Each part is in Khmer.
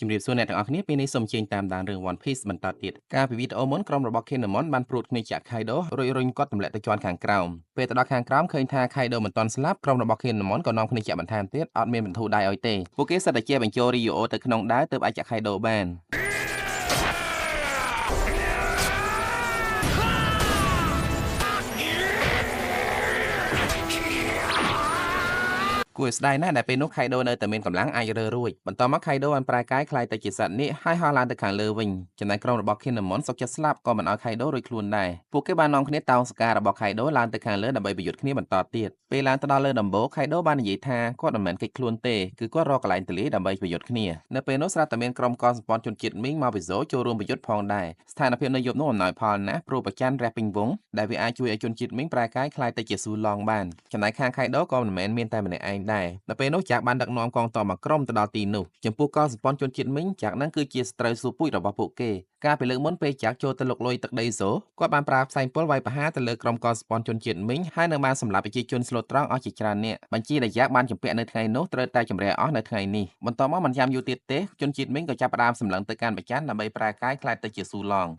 ជំរាបសួរអ្នកទាំងអស់គ្នាពេលនេះសូមជើញតាមដានរឿង One Piece បន្តទៀតការពីវីដេអូមុនក្រុមរបស់ Kinemon បានព្រួតគ្នាចាក់ Kaido រួចរុញគាត់ទម្លាក់ទៅជាន់ខាងក្រោមពេលទៅដល់ខាងក្រោមឃើញថា Kaido មិនទាន់ស្លាប់ក្រុមរបស់ Kinemon ក៏នាំគ្នាចាក់បន្ថែមទៀតអត់មានបន្ធូរដៃឲ្យទេពួកគេសិតតែជាបញ្ចូល Ryuo ទៅក្នុងដាវទើបអាចចាក់ Kaido បានគួរស្ដាយណាស់ដែលពេលនោះ Kaido នៅតែមានកម្លាំងអាចរើរួចបន្តមក Kaido បានប្រែកាយខ្លាយទៅជាសត្វនាគហើយហោះឡើងទៅខាងលើវិញចំណែកក្រុមរបស់ Kinemon សុកចិត្តស្លាប់ក៏មិនឲ្យ Kaido រួចខ្លួនដែរពួកគេបាននាំគ្នាតោងសការរបស់ Kaido ឡើងទៅខាងលើដើម្បីប្រយុទ្ធគ្នាបន្តទៀតពេលឡើងទៅដល់លើដំបូល Kaido បាននិយាយថាគាត់មិនមែនគេចខ្លួនទេគឺគាត់រកកន្លែងទលាយដើម្បីប្រយុទ្ធគ្នានៅពេលនោះស្រាប់តែមានក្រុមកងសម្ព័ន្ធជនជាតិមីងមកពីโซចូលរួមប្រយុទ្ធផងដែរស្ថានភាពនៅយប់នោះអំណោយផលណាស់ព្រោះប្រច័ណ្ឌរះពេញវងដែលវាអាចជួយឲ្យជនជាតិមីងប្រែកាយខ្លាយទៅជាស៊ូឡងបានចំណែកខាង Kaido ក៏មិនមែនមានតែម្នាក់ឯងដែរនៅពេលនោះចាក់បានដឹកនាំកងទ័ពមកក្រុមទៅដល់ទីនោះចំពោះកងសម្ព័ន្ធជនជាតិមីងចាក់នឹងគឺជាសត្រូវសួរពុជរបស់ពួកគេការពីលើកមុនពេលចាក់ចូលទៅលុកលុយទឹកដីโซគាត់បានប្រើផ្សែងពុលវាយប្រហារទៅលើក្រុមកងសម្ព័ន្ធជនជាតិមីងហើយនៅបានសម្លាប់ប្រជាជនស្លូតត្រង់អស់ជាច្រើននាក់បញ្ជីដែលយ៉ាក់បានចម្ពាក់នៅថ្ងៃនោះត្រូវតែជំរះអស់នៅថ្ងៃនេះបន្តមកមិនចាំយូរទៀតទេជនជាតិមីងក៏ចាប់ផ្ដើមសម្លឹងទៅកាន់ប្រច័ណ្ឌដើម្បីប្រែកាយខ្លាយទៅជាស៊ូឡង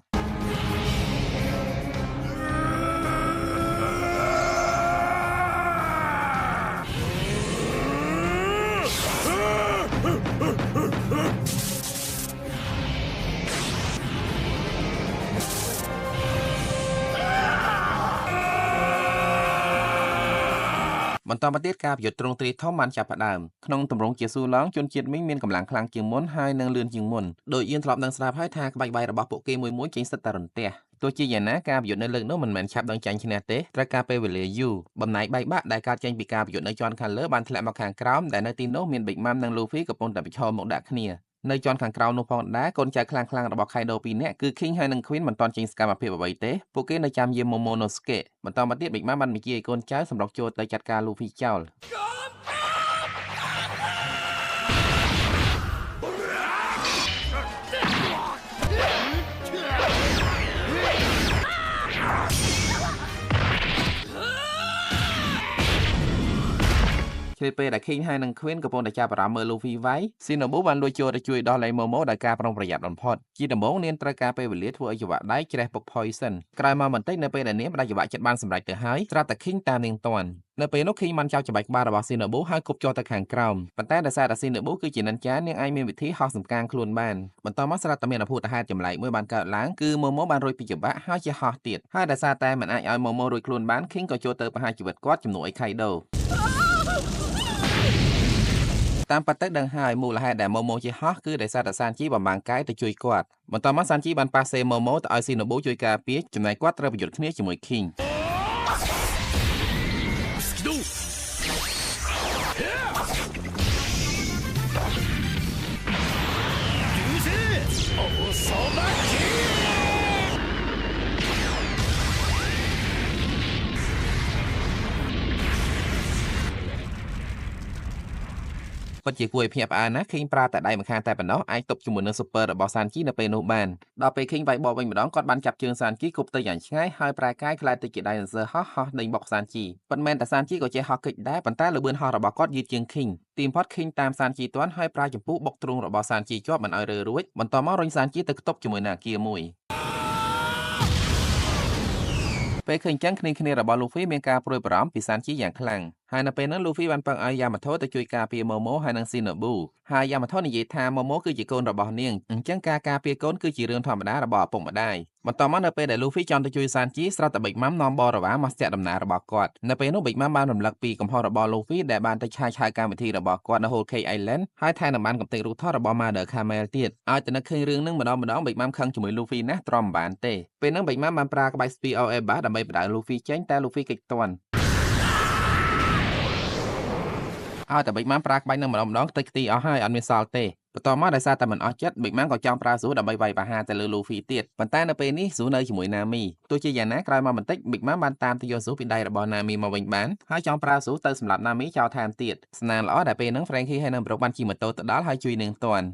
បន្តមកទៀតការប្រយុទ្ធទ្រង់ទ្រាយធំបានចាប់ផ្ដើមក្នុងទម្រង់ជាស៊ូឡងជនជាតិមីងមានកម្លាំងខ្លាំងជាងមុនហើយនឹងលឿនជាងមុនដោយយើងធ្លាប់ដឹងស្រាប់ហើយថាក្បាច់បាយរបស់ពួកគេមួយចេញសិតតែរន្ទះទោះជាយ៉ាងណាការប្រយុទ្ធនៅលើកនោះមិនមែនឆាប់ដឹងចាញ់ឈ្នះទេត្រូវការពេលវេលាយូរបំណែកបែកបាក់ដែលកើតចេញពីការប្រយុទ្ធនៅជាន់ខាងលើបានធ្លាក់មកខាងក្រោមដែលនៅទីនោះមាន Big Mom និង Luffy កំពុងតែប្រឈមមុខដាក់គ្នានៅជាន់ខាងក្រោមនោះផងដែរកូនចៅខ្លាំងៗរបស់ Kaido 2នាក់គឺ King ហើយនិង Queen មិនទាន់ចេញសកម្មភាពអ្វីទេពួកគេនៅចាំយាម Momonosuke បន្តមកទៀត Big Mom បានបញ្ជាឲ្យកូនចៅសម្រុកចូលទៅចាត់ការ Luffy ចោលពេលដែល King ហើយនិង Queen កំពុងតែចាប់អារម្មណ៍មើល Luffy វាយ Shinobu បានលួចចូលទៅជួយដោះលែង Momo ដោយការប្រុងប្រយ័ត្នបំផុតជាដំបូងនាងត្រូវការពេលវេលាធ្វើឲ្យច្រវាក់ដៃជ្រះពុក Poison ក្រោយមកបន្តិចនៅពេលដែលនាងផ្ដាច់ច្រវាក់ចិត្តបានសម្រេចទៅហើយស្រាប់តែ King តាមនាងទាន់នៅពេលនោះ King បានចាប់ច្របាច់ក្បាលរបស់ Shinobu ហើយគប់ចូលទៅខាងក្រោមប៉ុន្តែដោយសារតែ Shinobu គឺជានិន្ចានាងអាចមានវិធីហោះសំកាងខ្លួនបានបន្តមកស្រាប់តែមានអភូតហេតុចម្លែកមួយបានកើតឡើងគឺ Momo បានរួចពីច្របាក់ហើយជាហោះទៀតហើយដោយសារតែមិនអាចឲ្យ Momo រួចខ្លួនបាន King ក៏ចូលទៅប្រហារជីវិតគាត់ជំនួសឲ្យ Kaidoតាមពិតទៅដឹងហើយមូលហេតុដែល Momo ជាហោះគឺដោយសារតែ Sanji បំបាំងកាយទៅជួយគាត់បន្តមក Sanji បានប៉ះសេ Momo ទៅឲ្យ Shinobu ជួយការពារចំណែកគាត់ត្រូវប្រយុទ្ធគ្នាជាមួយ Kingគាត់ជាគួរឲ្យភ្ញាក់ផ្អើលណាស់ King ប្រើតែដៃម្ខាងតែប៉ុណ្ណោះអាចទប់ជាមួយនឹង Super របស់ Sanji នៅពេលនោះបានដល់ពេល King វាយបកវិញម្ដងគាត់បានចាប់ជើង Sanji គប់ទៅយ៉ាងឆ្ងាយហើយប្រែកាយខ្លាយទៅជា Dinosaur ហោះដេញបុក Sanji ប៉ុន្មានតែ Sanji ក៏ចេះហោះគេចដែរប៉ុន្តែល្បឿនហោះរបស់គាត់យឺតជាង King ទីបំផុត King តាម Sanji ទាន់ហើយប្រើចម្ពោះបុកទ្រូងរបស់ Sanji ជាប់មិនឲ្យរើរួចបន្តមករុញ Sanji ទៅខ្ទប់ជាមួយនឹងអាគារមួយពេលឃើញចឹងគ្នារបស់ Luffy មានការព្រួយបារម្ភពី Sanji យ៉ាងខ្លាំងហើយនៅពេលនោះ Luffy បានពឹងឲ្យ Yamato ទៅជួយការពារ Momo ហើយនិង Shinobu ហើយ Yamato និយាយថា Momo គឺជាកូនរបស់នាងអញ្ចឹងការការពារកូនគឺជារឿងធម្មតារបស់ឪពុកម្ដាយបន្តមកនៅពេលដែល Luffy ចង់ទៅជួយ Sanji ស្រាប់តែ Big Mom នាំបរិវារមកស្ទាក់ដំណើររបស់គាត់នៅពេលនោះ Big Mom បានរំលឹកពីកំហុសរបស់ Luffy ដែលបានទៅឆាយកម្មវិធីរបស់គាត់នៅ Whole Cake Island ហើយថែមបានកំទេចរូបថតរបស់ Mother Camel ទៀតឲ្យទៅនឹកឃើញរឿងនឹងម្ដង Big Mom ខឹងជាមួយ Luffy ណាស់ទ្រាំមិនបានទេពេលហ្នឹង Big Mom បានប្រើក្បាច់ Spear of Eba ដើម្បីបដៅ Luffy ចេញតែ Luffy គេចទាន់ឲ្យតែ Big Mom ប្រើក្បាច់នឹងម្ដងខ្ទេចខ្ទីអស់ហើយអត់មានសល់ទេបន្តមកដោយសារតែមិនអស់ចិត្ត Big Mom ក៏ចង់ប្រើស៊ូដើម្បីវាយប្រហារទៅលើ Luffy ទៀតប៉ុន្តែនៅពេលនេះស៊ូនៅជាមួយ Nami ទោះជាយ៉ាងណាក្រោយមកបន្តិច Big Mom បានតាមទៅយកស៊ូពីដៃរបស់ Nami មកវិញបានហើយចង់ប្រើស៊ូទៅសម្លាប់ Nami ចោលថែមទៀតស្នាល្អដែលពេលហ្នឹង Frankie ហើយនិង Brook បានជិះម៉ូតូទៅដល់ហើយជួយនាងទាន់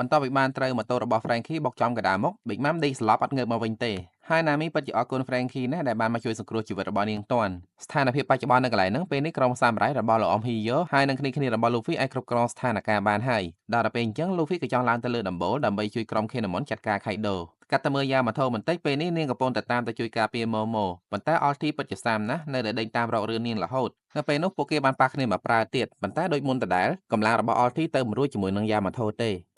ប បន្ទាប់ពីបានត្រូវម៉ូតូរបស់ Frankie បុកចំកណ្ដាលមុខ Big Mom ដេកស្លាប់អត់ងើបមកវិញទេហើយណាមីពិតជាអរគុណ Frankie ណាស់ដែលបានមកជួយសង្គ្រោះជីវិតរបស់នាងទាន់ស្ថានភាពបច្ចុប្បន្ននៅកន្លែងហ្នឹងពេលនេះក្រុមសាមរ៉ៃរបស់លោកអ៊ំហ៊ីយ៉ូហើយនឹងគ្នារបស់ Luffy អាចគ្រប់គ្រងស្ថានភាពបានហើយដល់ពេលអញ្ចឹង Luffy ក៏ចង់ឡើងទៅលើដំបូលដើម្បីជួយក្រុម Kinemon ចាត់ការ Kaido កាត់ទៅមើលយ៉ាម៉ាថូបន្តិចពេលនេះនាងកំពុងតែតាមទៅជួយការពារ Momo ប៉ុន្តែ Ulti ពិតជាសាមណាស់នៅតែដេញតាមរករឿងនាងរហូតនៅពេលនោះពួកគេបានប៉ះគ្នាមកប្រើទៀតប៉ុន្តែដូចមុនដដែលកម្លាំងរបស់ Ulti ទៅមិនរួចជាមួយនឹងយ៉ាម៉ាថូទេ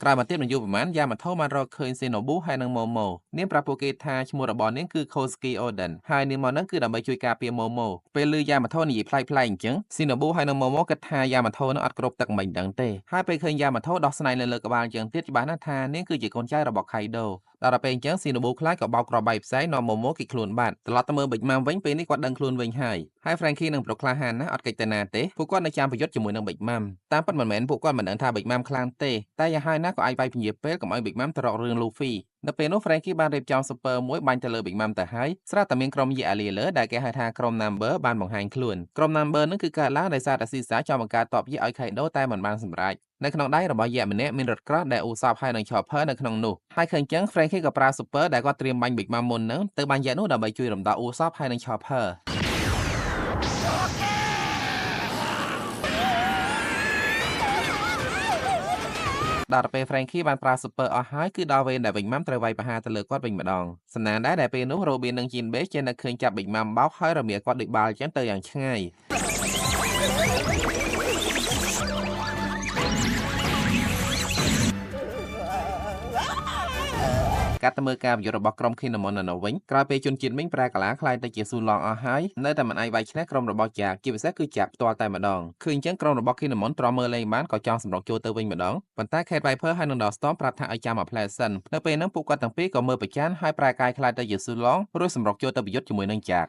ក្រោយមកទៀតមិនយូរប៉ុន្មានយ៉ាម៉ាថូបានរកឃើញ Shinobu ហើយនិង Momo នាងប្រាប់ពួកគេថាឈ្មោះរបស់នាងគឺ Kosuke Oden ហើយនាងមកនឹងគឺដើម្បីជួយការពារ Momo ពេលឮយ៉ាម៉ាថូនិយាយប្លែកៗអញ្ចឹង Shinobu ហើយនិង Momo គិតថាយ៉ាម៉ាថូនឹងអត់គ្រប់ទឹកមិនដឹងទេហើយពេលឃើញយ៉ាម៉ាថូដោះស្នែងលើក្បាលអញ្ចឹងទៀតច្បាស់ណាស់ថានាងគឺជាកូនចៅរបស់ Kaido ដល់ពេលអញ្ចឹង Shinobu ខ្លាចក៏បោកគ្រាប់បែកផ្សែងនាំ Momo គេខ្លួនបាត់ត្រឡប់ទៅមើល Big Mom វិញពេលនេះគាត់ដឹងខ្លួនវិញហើយ Frankie និងប្រុសក្លាហានណាស់អត់កិច្ចទៅណាទេពួកគាត់នៅចាំប្រយុទ្ធជាមួយនឹង Big Mom តាមពិតមិនមែនពួកគាត់មិនដឹងថា Big Mom ខ្លាំងទេតែយ៉ាងហើយណាក៏អាចវាយពញាពេលកុំឲ្យ Big Mom ទៅរករឿង Luffy នៅពេលនោះ Frankie បានរៀបចំ Super មួយបាញ់ទៅលើ Big Mom ទៅហើយស្រាប់តែមានក្រុមយេអាលីលើដែលគេហៅថាក្រុម Number បានបង្ហាញខ្លួនក្រុម Number នឹងគឺកើតឡើងដោយសារតែស៊ីសាចង់បង្កើតតបយេឲ្យ Kaido តែមិនបានសម្រេចនៅក្នុងដៃរបស់យេម្នាក់មានរថក្រោះដែលអ៊ូសបហើយនឹង Chopper នៅក្នុងនោះហើយឃើញចឹង Frankie ក៏ប្រើ Super ដែលគាត់ត្រៀមបាញ់ Big Mom មុនហ្នឹងទៅបាញ់យេនោះដើម្បីជួយរំដោះអ៊ូសបហើយនឹង Chopperដល់ពេល Frankie បានប្រើ Super អស់ហើយគឺដល់វេនដែល Big Mom ត្រូវវាយប្រហារទៅលើគាត់វិញម្ដងសំណាងដែរដែលពេលនោះ Robin និង Jinbe ចេះតែឃើញចាប់ Big Mom បោកហើយរមៀលគាត់ដូចបាល់ចឹងទៅយ៉ាងឆ្ងាយកាត់ទៅមើលការប្រយុទ្ធរបស់ក្រុម Kinemon នៅវិញក្រោយពេលជនជាតិមីងប្រែកាឡាខ្លាយទៅជាស៊ូឡងអស់ហើយនៅតែមិនអាចវាយឈ្នះក្រុមរបស់ចាកជាពិសេសគឺចាកផ្ទាល់តែម្ដងឃើញអញ្ចឹងក្រុមរបស់ Kinemon ទ្រាំមើលលេងបានក៏ចង់សម្រុកចូលទៅវិញម្ដងប៉ុន្តែ Kate Viper ហើយនឹង Dawstorm ប្រាប់ថាឲ្យចាំមួយផ្លែសិននៅពេលហ្នឹងពួកគាត់ទាំងពីរក៏មើលប្រច័ណ្ឌហើយប្រែកាយខ្លាយទៅជាស៊ូឡងរួចសម្រុកចូលទៅប្រយុទ្ធជាមួយនឹងចាក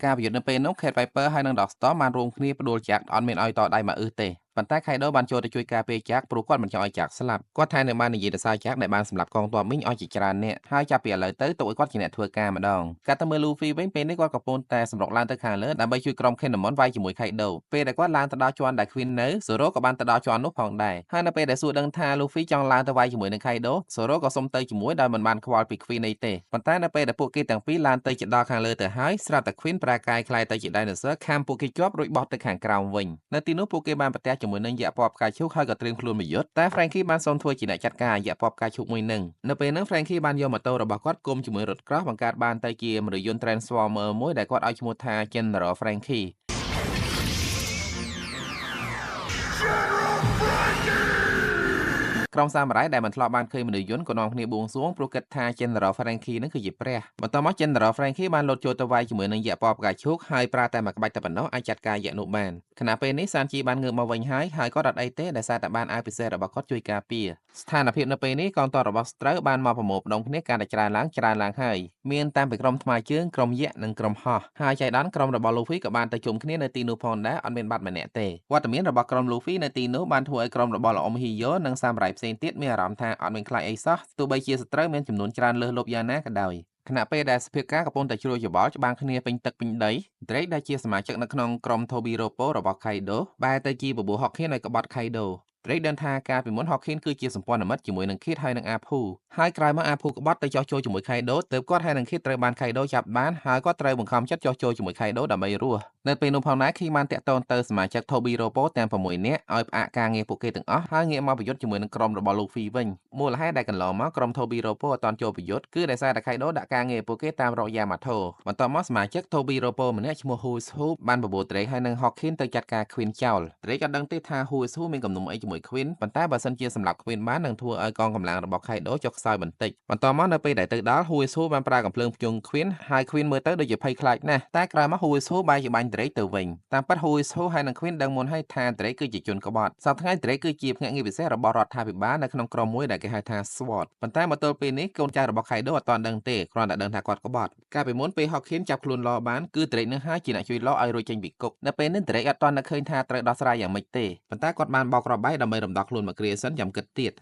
ការប្រយុទ្ធនៅពេលនោះ Kate Viper ហើយនឹង Dawstorm បានរួមគ្នាផ្ដួលចាក់អត់មានឲ្យតដៃមកទេប៉ុន្តែ Kaido បានចូលទៅជួយការពារចាក់ព្រោះគាត់មិនចង់ឲ្យចាក់ស្លាប់គាត់ថែមទាំងបាននិយាយទៅសារចាក់ដែលបានសម្លាប់កងទ័ពមីងឲ្យជាច្រើនអ្នកហើយចាប់ពីឥឡូវទៅទុកឲ្យគាត់ជាអ្នកធ្វើការម្ដងកាត់ទៅមើល Luffy វិញពេលនេះគាត់កំពុងតែសម្រុកឡើងទៅខាងលើដើម្បីជួយក្រុម Kinemon វាយជាមួយ Kaido ពេលដែលគាត់ឡើងទៅដល់ជាន់ដែល Queen នៅ Zoro ក៏បានទៅដល់ជាន់នោះផងដែរហើយនៅពេលដែលសួរដឹងថា Luffy ចង់ឡើងទៅវាយជាមួយនឹង Kaido Zoro ក៏សុំទៅជាមួយដោយមិនបានខ្វល់ពី Queen អីទេប៉ុន្តែនៅពេលដែលពួកគេទាំងពីរឡើងទៅជិតដល់ខាងលើទៅហើយស្រាប់តែ Queen ប្រែកាយខ្លាយទៅជា Dinosaur ខាំពួកគេជាប់រួចបោះទៅខាងក្រោមវិញនៅទីនោះពួកគេបានប្រទះជាមួយនឹងយក្សពណ៌ផ្កាឈូកហើយក៏ត្រៀមខ្លួនប្រយុទ្ធតែ Frankie បានសូមធ្វើជាអ្នកចាត់ការយក្សពណ៌ផ្កាឈូកមួយនឹងនៅពេលហ្នឹង Frankie បានយកម៉ូតូរបស់គាត់គុំជាមួយរថក្រោះបង្កើតបានទៅជាមរយន្ត Transformer មួយដែលគាត់ឲ្យឈ្មោះថា General Frankieក្រុមសាមរ៉ៃដែលមិនធ្លាប់បានឃើញមនុស្សយន្តក៏នាំគ្នាបួងសួងព្រោះគិតថា General Frankie នឹងគឺជាព្រះបន្ទាប់មក General Frankie បានលោតចូលទៅវាយជាមួយនឹងយក្សពណ៌ផ្កាឈូកហើយប្រើតែមួយក្បាច់តែប៉ុណ្ណោះអាចចាត់ការយក្សនោះបានខណៈពេលនេះ Sanji បានងើបមកវិញហើយគាត់អត់អីទេដែលសារតែបានអាវពិសេសរបស់គាត់ជួយការពារស្ថានភាពនៅពេលនេះកងទ័ពរបស់ស្រូវបានមកប្រមូលផ្ដុំគ្នាកាន់តែច្រើនឡើងហើយមានតាមពីក្រុមថ្មើរជើងក្រុមយក្សនិងក្រុមហោះហើយចៃដន្យក្រុមរបស់ Luffy ក៏បានទៅជុំគ្នានៅទីនោះផងដែរអត់មានបាត់ម្នាក់ទេវត្តមានរបស់ក្រុម Luffy នៅទីនោះបានធ្វើឲ្យក្រុមរបស់លោកអ៊ំហ៊ីយ៉ូនិងសាមរ៉ៃផ្សេងទៀតមានអារម្មណ៍ថាអត់មានខ្លាចអីសោះទោះបីជាសត្រូវមានចំនួនច្រើនលើសលប់យ៉ាងណាក៏ដោយខណៈពេលដែលសភាការកំពុងតែជ្រួលច្បល់ច្បាំងគ្នាពេញទឹកពេញដី Drake ដែលជាសមាជិកនៅក្នុងក្រុម Tobiropo របស់ Kaido បែរទៅជាបបួល Hawkins ឲ្យក្បត់ Kaido Drake ដឹងថាការពីមុន Hawkins គឺជាសម្ព័ន្ធមិត្តជាមួយនឹង Kid ហើយនឹង Apu ហើយក្រោយមក Apu ក្បត់ទៅចោះចូលជាមួយ Kaido ទើបគាត់ហើយនឹង Kid ត្រូវបាន Kaido ចាប់បានហើយគាត់ត្រូវបង្ខំចិត្តចោះចូលជាមួយ Kaido ដើម្បីរស់នៅពេលនោះផងដែរ Kid បានតាក់ទងទៅសមាជិក Tobiropo ទាំង6នាក់ឲ្យផ្អាកការងារពួកគេទាំងអស់ហើយងាកមកប្រយុទ្ធជាមួយនឹងក្រុមរបស់ Luffy វិញមូលហេតុដែលកន្លងមកក្រុម Tobiropo អត់ទាន់ចូលប្រយុទ្ធគឺដោយសារតែ Kaido ដាក់ការងារពួកគេតាមរក Yamato បន្ទាប់មកសមាជិក Tobiropo ម្នាក់ឈ្មោះ Who's Who បានបបួល Drake ហើយនឹង Hawkins ទៅចាត់ការ Queen ចោល Drake អត់ដឹងទេថា Who's Who មានកំណុំអីជាមួយ Queen ប៉ុន្តែបើសិនជាសម្រាប់ Queen បាននឹងធ្វើឲ្យកងកម្លាំងរបស់ Kaido ចុះខ្សោយបន្តិចបន្ទាប់មកនៅពេលដែលទៅដល់ Who's Who បានប្រើកំភ្លើងភ្ជុង Queen ហើយ Queen មើលទៅដូចជាភ័យខ្លាចណាស់តែក្រោយមក Who's Who បែរជាបាញ់ Drake ទៅវិញតាមពិត Who's Who ហើយនឹង Queen ដឹងមុនហើយថា Drake គឺជាជនក្បត់សប្តាហ៍ថ្ងៃ Drake គឺជាភ្នាក់ងារពិសេសរបស់រដ្ឋាភិបាលនៅក្នុងក្រុមមួយដែលគេហៅថា SWORD ប៉ុន្តែមកទល់ពេលនេះកូនចៅរបស់ Kaido អត់ទាន់ដឹងទេគ្រាន់តែដឹងថាគាត់ក្បត់កាលពីមុនពេល Hawkins ចាប់ខ្លួន Law បានគឺ Drake នឹងហើយជាអ្នកជួយ Law ឲ្យរួចចេញពីគុកនៅពេលនេះ Drake អត់ទាន់នឹកឃើញថាត្រូវដោះស្រាយយ៉ាងម៉េចទេប៉ុន្តែគាត់បានបោកគ្រាប់បែកដើម្បីរំដោះខ្លួនមកគ្រាសិនចាំគិតទៀត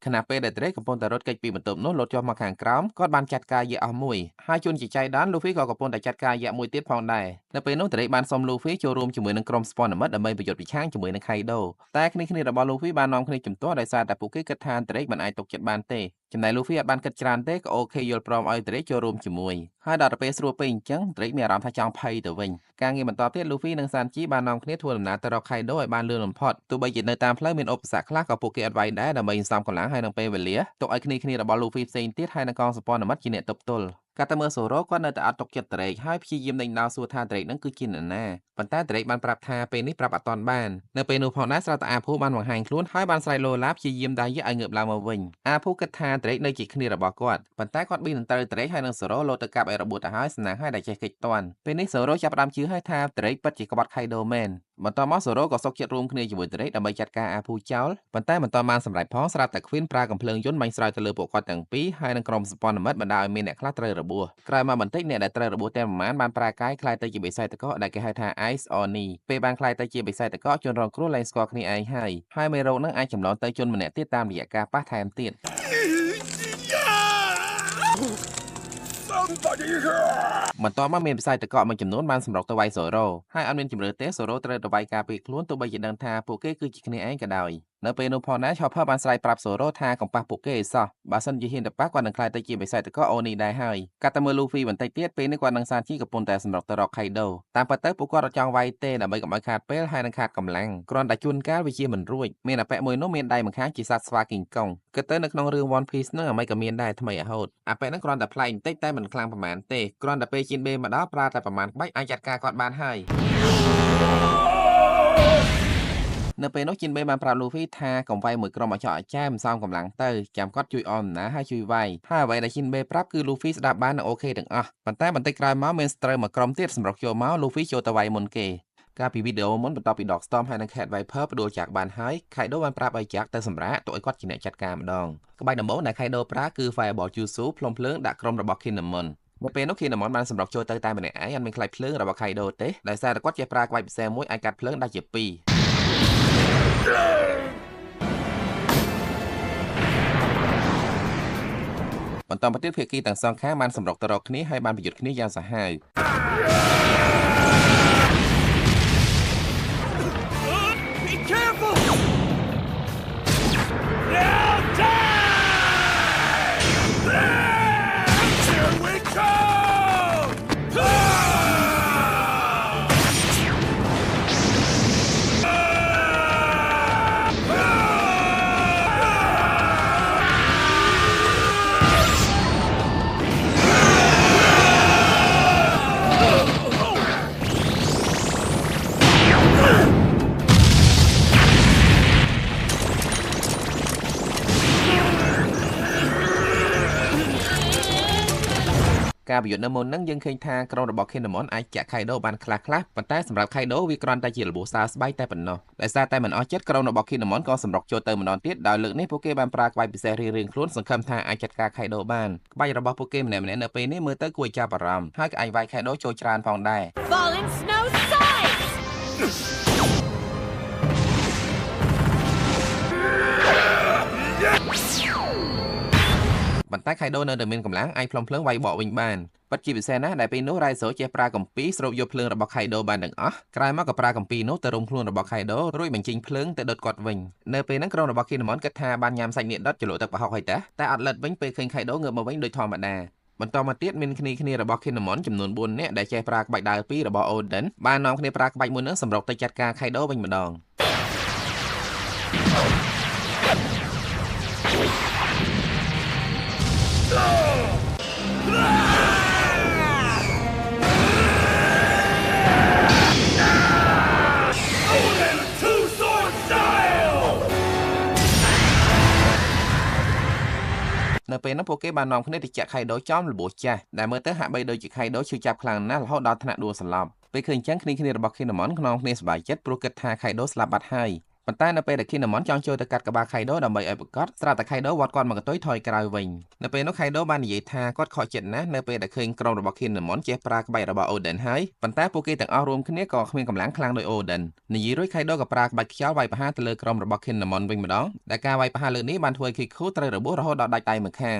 ខណៈពេលដែលត្រេកកំពុងតែរត់គេចពីបន្ទប់នោះលោតចុះមកខាងក្រោមគាត់បានចាត់ការយក្សអស់មួយហើយជួនជាចៃដន្យលូហ្វីក៏កំពុងតែចាត់ការយក្សមួយទៀតផងដែរនៅពេលនោះត្រេកបានសុំលូហ្វីចូលរួមជាមួយនឹងក្រុមស្ព័ន្ធមិត្តដើម្បីប្រយុទ្ធប្រឆាំងជាមួយនឹងខៃដូតែគ្នារបស់លូហ្វីបាននាំគ្នាជំទាស់ដោយសារតែពួកគេគិតថាត្រេកមិនអាចទុកចិត្តបានទេចំណែកលូហ្វីអាចបានគិតច្រើនទេក៏អូខេយល់ព្រមឲ្យត្រេកចូលរួមជាមួយហើយដល់ទៅពេលស្រួលពេកអញ្ចឹងត្រេកមានអារម្មណ៍ថាចង់ភ័យទៅវិញការងារបន្តទៀតលូហ្វីនិងសានជីបាននាំគ្នាធ្វើដំណើរទៅរកខៃដូឲ្យបានលឿនបំផុតទោះបីជានៅតាមផ្លូវមានឧបសគ្គខ្លះក៏ពួកគេអត់វាយដែរដើម្បីសំកម្លាំងហើយនឹងពេលវេលាទុកឲ្យគ្នារបស់លូហ្វីផ្សេងទៀតហើយនឹងកងសម្ព័ន្ធមិត្តជាអ្នកទប់ទល់កាត់តែមើលសូរ៉ូគាត់នៅតែអត់ទុកចិត្តត្រេកហើយព្យាយាមដេញដោលសួរថាត្រេកនឹងគឺជានរណាប៉ុន្តែត្រេកបានប្រាប់ថាពេលនេះប្រាប់អត់ទាន់បាននៅពេលនោះផងដែរស្រាប់តែអាភូបានបង្ហាញខ្លួនហើយបានស្រែកលោឡាព្យាយាមដាស់យកឲ្យងើបឡើងមកវិញអាភូគិតថាត្រេកនៅជាគ្នារបស់គាត់ប៉ុន្តែគាត់ប៊ីនឹងត្រូវត្រេកហើយនឹងសូរ៉ូលោតទៅកាប់ឲ្យរបួសទៅហើយស្នាងហើយដែលចេះកិច្ចតាន់ពេលនេះសូរ៉ូចាប់ផ្ដើមជឿហើយថាត្រេកពិតជាក្បត់ខៃដូមែនបន្តមកសូរ៉ូក៏សុកចិត្តរួមគ្នាជាមួយត្រេកដើម្បីចាត់ការអាភូចោលប៉ុន្តែមិនទាន់បានសម្រេចផងស្រាប់តែខ្វីនប្រើកំភ្លើងយន្តបាញ់ស្រោចទៅលើពួកគាត់ទាំងពីរហើយនឹងក្រុមសម្ព័ន្ធមិត្តបណ្ដាឲ្យមានអ្នកខ្លះត្រូវរបួសក្រោយមកបន្តិចអ្នកដែលត្រូវរបួសទាំងប្រមាណបានប្រែកាយខ្លាយទៅជាបិសាចតកដែលគេហៅថា Ice Oni ពេលបានខ្លាយទៅជាបិសាចតកជនរងគ្រោះលែងស្គាល់គ្នាឯងហើយមេរោគនឹងអាចចម្លងទៅជនម្នាក់ទៀតតាមរយៈការប៉ះថែមទៀតបន្ទាប់មកមានបិសាចតកមួយចំនួនបានសម្រុកទៅវាយសូរ៉ូហើយអត់មានជំរឿទេសូរ៉ូត្រូវទៅវាយការពារខ្លួនទោះបីជាដឹងថាពួកគេគឺជាគ្នាឯងក៏ដោយនៅពេលនោះផងដែរឆោផើបានស្រ័យប្រាប់សូរ៉ូថាកុំប៉ះពួកគេឲ្យសោះបើសិនជាហ៊ានទៅប៉ះគាត់នឹងខ្លាចទៅជាបិសាចតកអូនីដែរហើយកាត់តែមើលលូហ្វីបន្តិចទៀតពេលនេះគាត់នឹងសានជីកំពុងតែសម្រុកទៅរកខៃដូតាមពិតទៅពួកគាត់អត់ចង់វាយទេដើម្បីកុំឲ្យខាតពេលហើយនឹងខាតកម្លាំងគ្រាន់តែជួនកាលវាជាមិនរួចមានអាប៉ែមួយនោះមានដៃម្ខាងជាសត្វស្វាគីងកុងគិតទៅនៅក្នុងរឿង One Piece ហ្នឹងអ្វីក៏មានដែរថ្មីរហូតអាប៉ែហ្នឹងគ្រាន់តែប្លែកបន្តិចតែមិនខ្លាំងប៉ុន្មានទេគ្រាន់តែពេលជីនបេមកដល់ប្រើតែប្រមាណក្បាច់អាចចាត់ការគាត់បានហើយនៅពេលនោះជីនបេបានប្រាប់លូហ្វីថាកុំវាយមួយក្រុមឲ្យចោលឲ្យចែមសំកម្លាំងទៅចាំគាត់ជួយអមណាហើយជួយវាយហើយអ្វីដែលជីនបេប្រាប់គឺលូហ្វីស្ដាប់បាននិងអូខេទាំងអស់ប៉ុន្តែបន្តិចក្រោយមកមានស្ត្រូវមួយក្រុមទៀតសម្រុកចូលមកលូហ្វីចូលទៅវាយមុនគេកាលពីវីដេអូមុនបន្ទាប់ពី Dog Storm ហើយនិង Cat Viper ផ្ដួលចាក់បានហើយខៃដូបានប្រាប់ឲ្យចាក់ទៅសម្រាកទុកឲ្យគាត់ជាអ្នកចាត់ការម្ដងក្បាច់ដំបូងដែលខៃដូប្រើគឺ Fireball Jutsu ផ្លុំភ្លើងដាក់ក្រុមរបស់ KinemonនៅពេលនោះKinemonបានសម្រុកចូលទៅតែម្នាក់ឯងអត់មានខ្លាចភ្លើងរបស់ខៃដូទេដោយសារតែគាត់ចេះប្រើក្បាច់ពិសេសមួយអាចកាត់ភ្លើងដាច់ជាពីរបន្តមកទៀតភាគីទាំងសងខាងបានសម្រុកទៅរកគ្នាហើយបានប្រយុទ្ធគ្នាយ៉ាងសាហាវការប្រយុទ្ធនៅមុនហ្នឹងយើងឃើញថាក្រុមរបស់ Kinemon អាចចាក់ខៃដូបានខ្លះប៉ុន្តែសម្រាប់ខៃដូវាគ្រាន់តែជារបួសសើស្បែកតែប៉ុណ្ណោះដោយសារតែមិនអស់ចិត្តក្រុមរបស់ Kinemon ក៏សម្រុកចូលទៅម្ដងទៀតដោយលើកនេះពួកគេបានប្រើក្បាច់ពិសេសរៀងៗខ្លួនសង្ឃឹមថាអាចចាត់ការខៃដូបានក្បាច់របស់ពួកគេម្នាក់ៗនៅពេលនេះមើលទៅគួរឲ្យចាប់អារម្មណ៍ហើយក៏អាចវាយខៃដូចូលច្រើនផងដែរប៉ុន្តែខៃដូនៅតែមានកម្លាំងអាចផ្លុំភ្លើងវាយបកវិញបានពិតជាពិសេសណាស់ដែលពេលនោះរ៉ៃសូចេះប្រើកំពីស្រូបយកភ្លើងរបស់ខៃដូបានទាំងអស់ក្រោយមកក៏ប្រើកំពីនោះទៅរុំខ្លួនរបស់ខៃដូរួចបញ្ចេញភ្លើងទៅដុតគាត់វិញនៅពេលហ្នឹងក្រុមរបស់ Kinemon គិតថាបានញ៉ាំសាច់នាគដុតជ្រលក់ទឹកប្រហុកហើយតែអត់លិតវិញពេលឃើញខៃដូងើបមកវិញដូចធម្មតាបន្តមកទៀតមានគ្នារបស់ Kinemon ចំនួន4នាក់ដែលចេះប្រើក្បាច់ដើរពីររបស់ Oden បាននាំគ្នាប្រើក្បាច់មួយនឹងសម្រុកទៅចាត់ការខៃដូវិញម្ដងនៅពេលនោះពួកគេបាននាំគ្នាទៅចាក់ខៃដូចំរបួសចាស់ដែលមើលទៅហាក់បីដូចជាខៃដូឈឺចាប់ខ្លាំងណាស់រហូតដល់ថ្នាក់ដួលសន្លប់ពេលឃើញអញ្ចឹងគ្នារបស់ Kinemon ខ្នងគ្នាសប្បាយចិត្តព្រោះគិតថាខៃដូស្លាប់បាត់ហើយ ប៉ុន្តែនៅពេលដែល Kinemon ចង់ចូលទៅកាត់ក្បាល Kaido ដើម្បីឲ្យប្រកាសស្រាប់តែ Kaido វត្តគាត់មកកន្ទុយថយក្រោយវិញនៅពេលនោះ Kaido បាននិយាយថាគាត់ខកចិត្តណាស់នៅពេលដែលឃើញក្រុមរបស់ Kinemon ចេះប្រើក្បាច់របស់ Oden ហើយប៉ុន្តែពួកគេទាំងអស់រួមគ្នាក៏គ្មានកម្លាំងខ្លាំងដូច Oden និយាយរួច Kaido ក៏ប្រើក្បាច់ខ្យល់វាយប្រហារទៅលើក្រុមរបស់ Kinemon វិញម្ដងដែលការវាយប្រហារលើកនេះបានធ្វើឲ្យ Kiku ត្រូវរបួសរហូតដល់ដាច់ដៃមួយខាង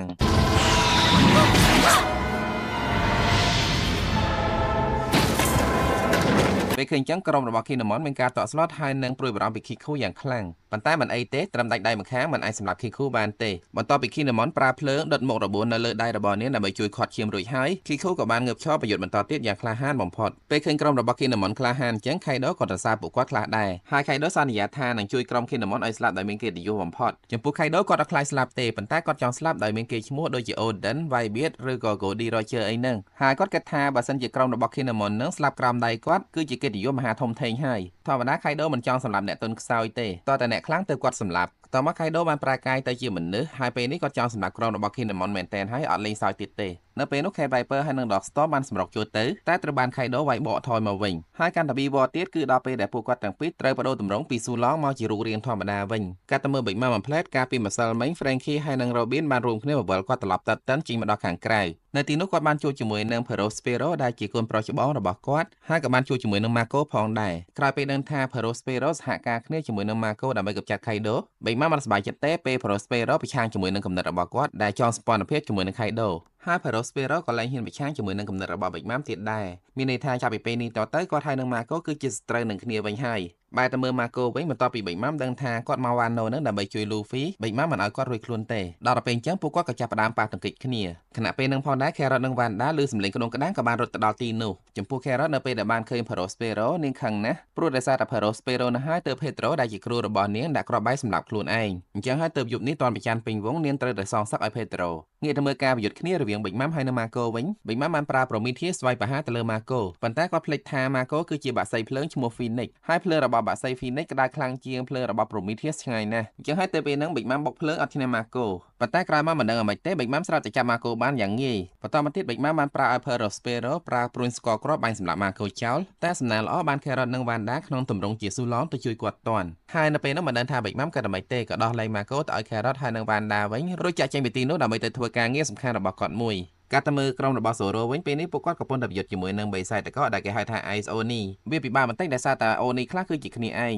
ពេលឃើញចឹងក្រុមរបស់ Kinemon មានការតក់ស្លុតហើយនឹងព្រួយបារម្ភពី Kiku យ៉ាងខ្លាំងប៉ុន្តែមិនអីទេត្រឹមដាច់ដៃម្ខាងមិនអាចសម្លាប់ Kiku បានទេបន្ទាប់ពី Kinemon ប្រើភ្លើងដុតមុខរបួសនៅលើដៃរបស់នាងដើម្បីជួយខាត់ឈាមរួចហើយ Kiku ក៏បានងើបឈរប្រយុទ្ធបន្តទៀតយ៉ាងក្លាហានបំផុតពេលឃើញក្រុមរបស់ Kinemon ក្លាហានចឹង Kaido ក៏សរសើរពួកគាត់ខ្លះដែរហើយ Kaido សន្យាថានឹងជួយក្រុម Kinemon ឲ្យស្លាប់ដោយមានកិត្តិយសបំផុតចំពោះ Kaido គាត់អត់ខ្លាចស្លាប់ទេប៉ុន្តែគាត់ចង់ស្លាប់ដោយមានកេរ្តិ៍ឈ្មោះដូចជា Oden, Whitebeard ឬក៏ Goldie Roger អីហ្នឹងហើយគាត់គិតថាបើសិនជាក្រុមរបស់ Kinemon នឹងស្លាប់ក្រោមដៃគាត់គឺជាកិត្តិយសមហាធំធេងហើយធម្មតា Kaido មិនចង់សម្លាប់អ្នកទុនខ្សោយទេតើតែអ្នកខ្លាំងទៅគាត់សម្លាប់តមក Kaido បានប្រែកាយទៅជាមនុស្សហើយពេលនេះគាត់ចង់សម្លាប់ក្រុមរបស់ Kinemon មែនទែនហើយអត់លេងសើចទៀតទេនៅពេលនោះ Cat Viper ហើយនិង Dogstorm បានសម្រុកចូលទៅតែត្រូវបាន Kaido វាយបកថយមកវិញហើយកាន់តែពីវទៀតគឺដល់ពេលដែលពួកគាត់ទាំងពីរត្រូវបដូរទម្រង់ពីស៊ូឡងមកជារូបរាងធម្មតាវិញកាត់ទៅមើលបិចមកបំផ្លែតការពីម្សិលមិញ Frankie ហើយនិង Robin បានរួមគ្នាបបិលគាត់ត្រឡប់ទៅតិនចេញមកដល់ខាងក្រៅនៅទីនោះគាត់បានជួបជាមួយនឹង Perospero ដែលជាកូនប្រុសច្បងរបស់គាត់ហើយក៏បានជួបជាមួយនឹង Mako ផងដែរក្រោយពេលដឹងថា Perospero សហការគ្នាជាមួយនឹង Mako ដើម្បីកម្ចាត់ Kaido បិចមកមិនសប្បាយចិត្តទេពេល Perospero ប្រឆាំងជាមួយនឹងគំនិតរបស់គាត់ដែលចងសម្ព័ន្ធភាពជាមួយនឹង Kaido ហើយ Perospero ក៏ឡើងហ៊ានប្រឆាំងជាមួយនឹងគំនិតរបស់ Big Mom ទៀតដែរមានន័យថាចាប់ពីពេលនេះតទៅគាត់ហើយនឹង Mako គឺជាសត្រូវនឹងគ្នាវិញហើយបែរទៅមើល Mako វិញបន្ទាប់ពី Big Mom ដឹងថាគាត់មក Wano នឹងដើម្បីជួយ Luffy Big Mom មិនឲ្យគាត់រួចខ្លួនទេដល់ពេលអញ្ចឹងពួកគាត់ក៏ចាប់ផ្ដើមប៉ះទង្គិចគ្នាខណៈពេលនឹងផងដែរ Carrot និង Wanda ឮសំឡេងក្តងក្តាំងក៏បានរត់ទៅដល់ទីនោះចំពោះ Carrot នៅពេលដែលបានឃើញ Perospero នាងខឹងណាស់ព្រោះដោយសារតែ Perospero នោះហើយទើប Pedro ដែលជាគ្រូរបស់នាងដាក់គ្រាប់បែកសម្រាប់ខ្លួនឯងអញ្ចឹងហើយទើបយប់នេះតាន់ប្រច័ណ្ឌពេញវងនាងត្រូវតែសងសឹកឲ្យ Pedro ងាកទៅមើលការប្រយុទ្ធគ្នារវាង Big Mom ហើយនិង Mako វិញ Big Mom បានប្រើ Prometheus ស្វ័យប្រហារទៅលើ Mako ប៉ុន្តែគាត់ភ្លេចថា Mako គឺជាបក្សីភ្លើងឈ្មោះ Phoenix ហើយភ្លើងរបស់បក្សី Phoenix ក្តៅខ្លាំងជាងភ្លើងរបស់ Prometheus ឆ្ងាយណាស់អញ្ចឹងហើយទៅពេលហ្នឹង Big Mom បុកភ្លើងអត់ឈ្នះ Mako ប៉ុន្តែក្រោយមកមិនដឹងអ្មេចទេ Big Mom ស្រាប់តែចាប់ Mako បានយ៉ាងងាយបន្តមកទៀត Big Mom បានប្រើឲ្យ Perospero ប្រើព្រួញស្ករគ្រាប់បាញ់សម្លាប់ Mako ចោលតែសំណាងល្អបាន Carrot និង Wanda ក្នុងទម្រង់ជាស៊ូឡងទៅជួយគាត់តាន់ហើយនៅពេលនោះមិនដឹងថា Big Mom ក៏អ្មេចទេក៏ដោះលែង Mako ទៅឲ្យ Carrot ហើយនិង Wanda វិញរួចចាក់ចេញពីទីនោះដើម្បីទៅធ្វើការងារសំខាន់របស់គាត់មួយកាត់ទៅមើលក្រុមរបស់ Zoro វិញពេលនេះពួកគាត់កំពុងតែប្រយុទ្ធជាមួយនឹងបេសាយតកដែលគេហៅថា Ice Oni វាពិបាកបន្តិចដោយសារតែ Oni ខ្លះគឺជាគ្នាឯង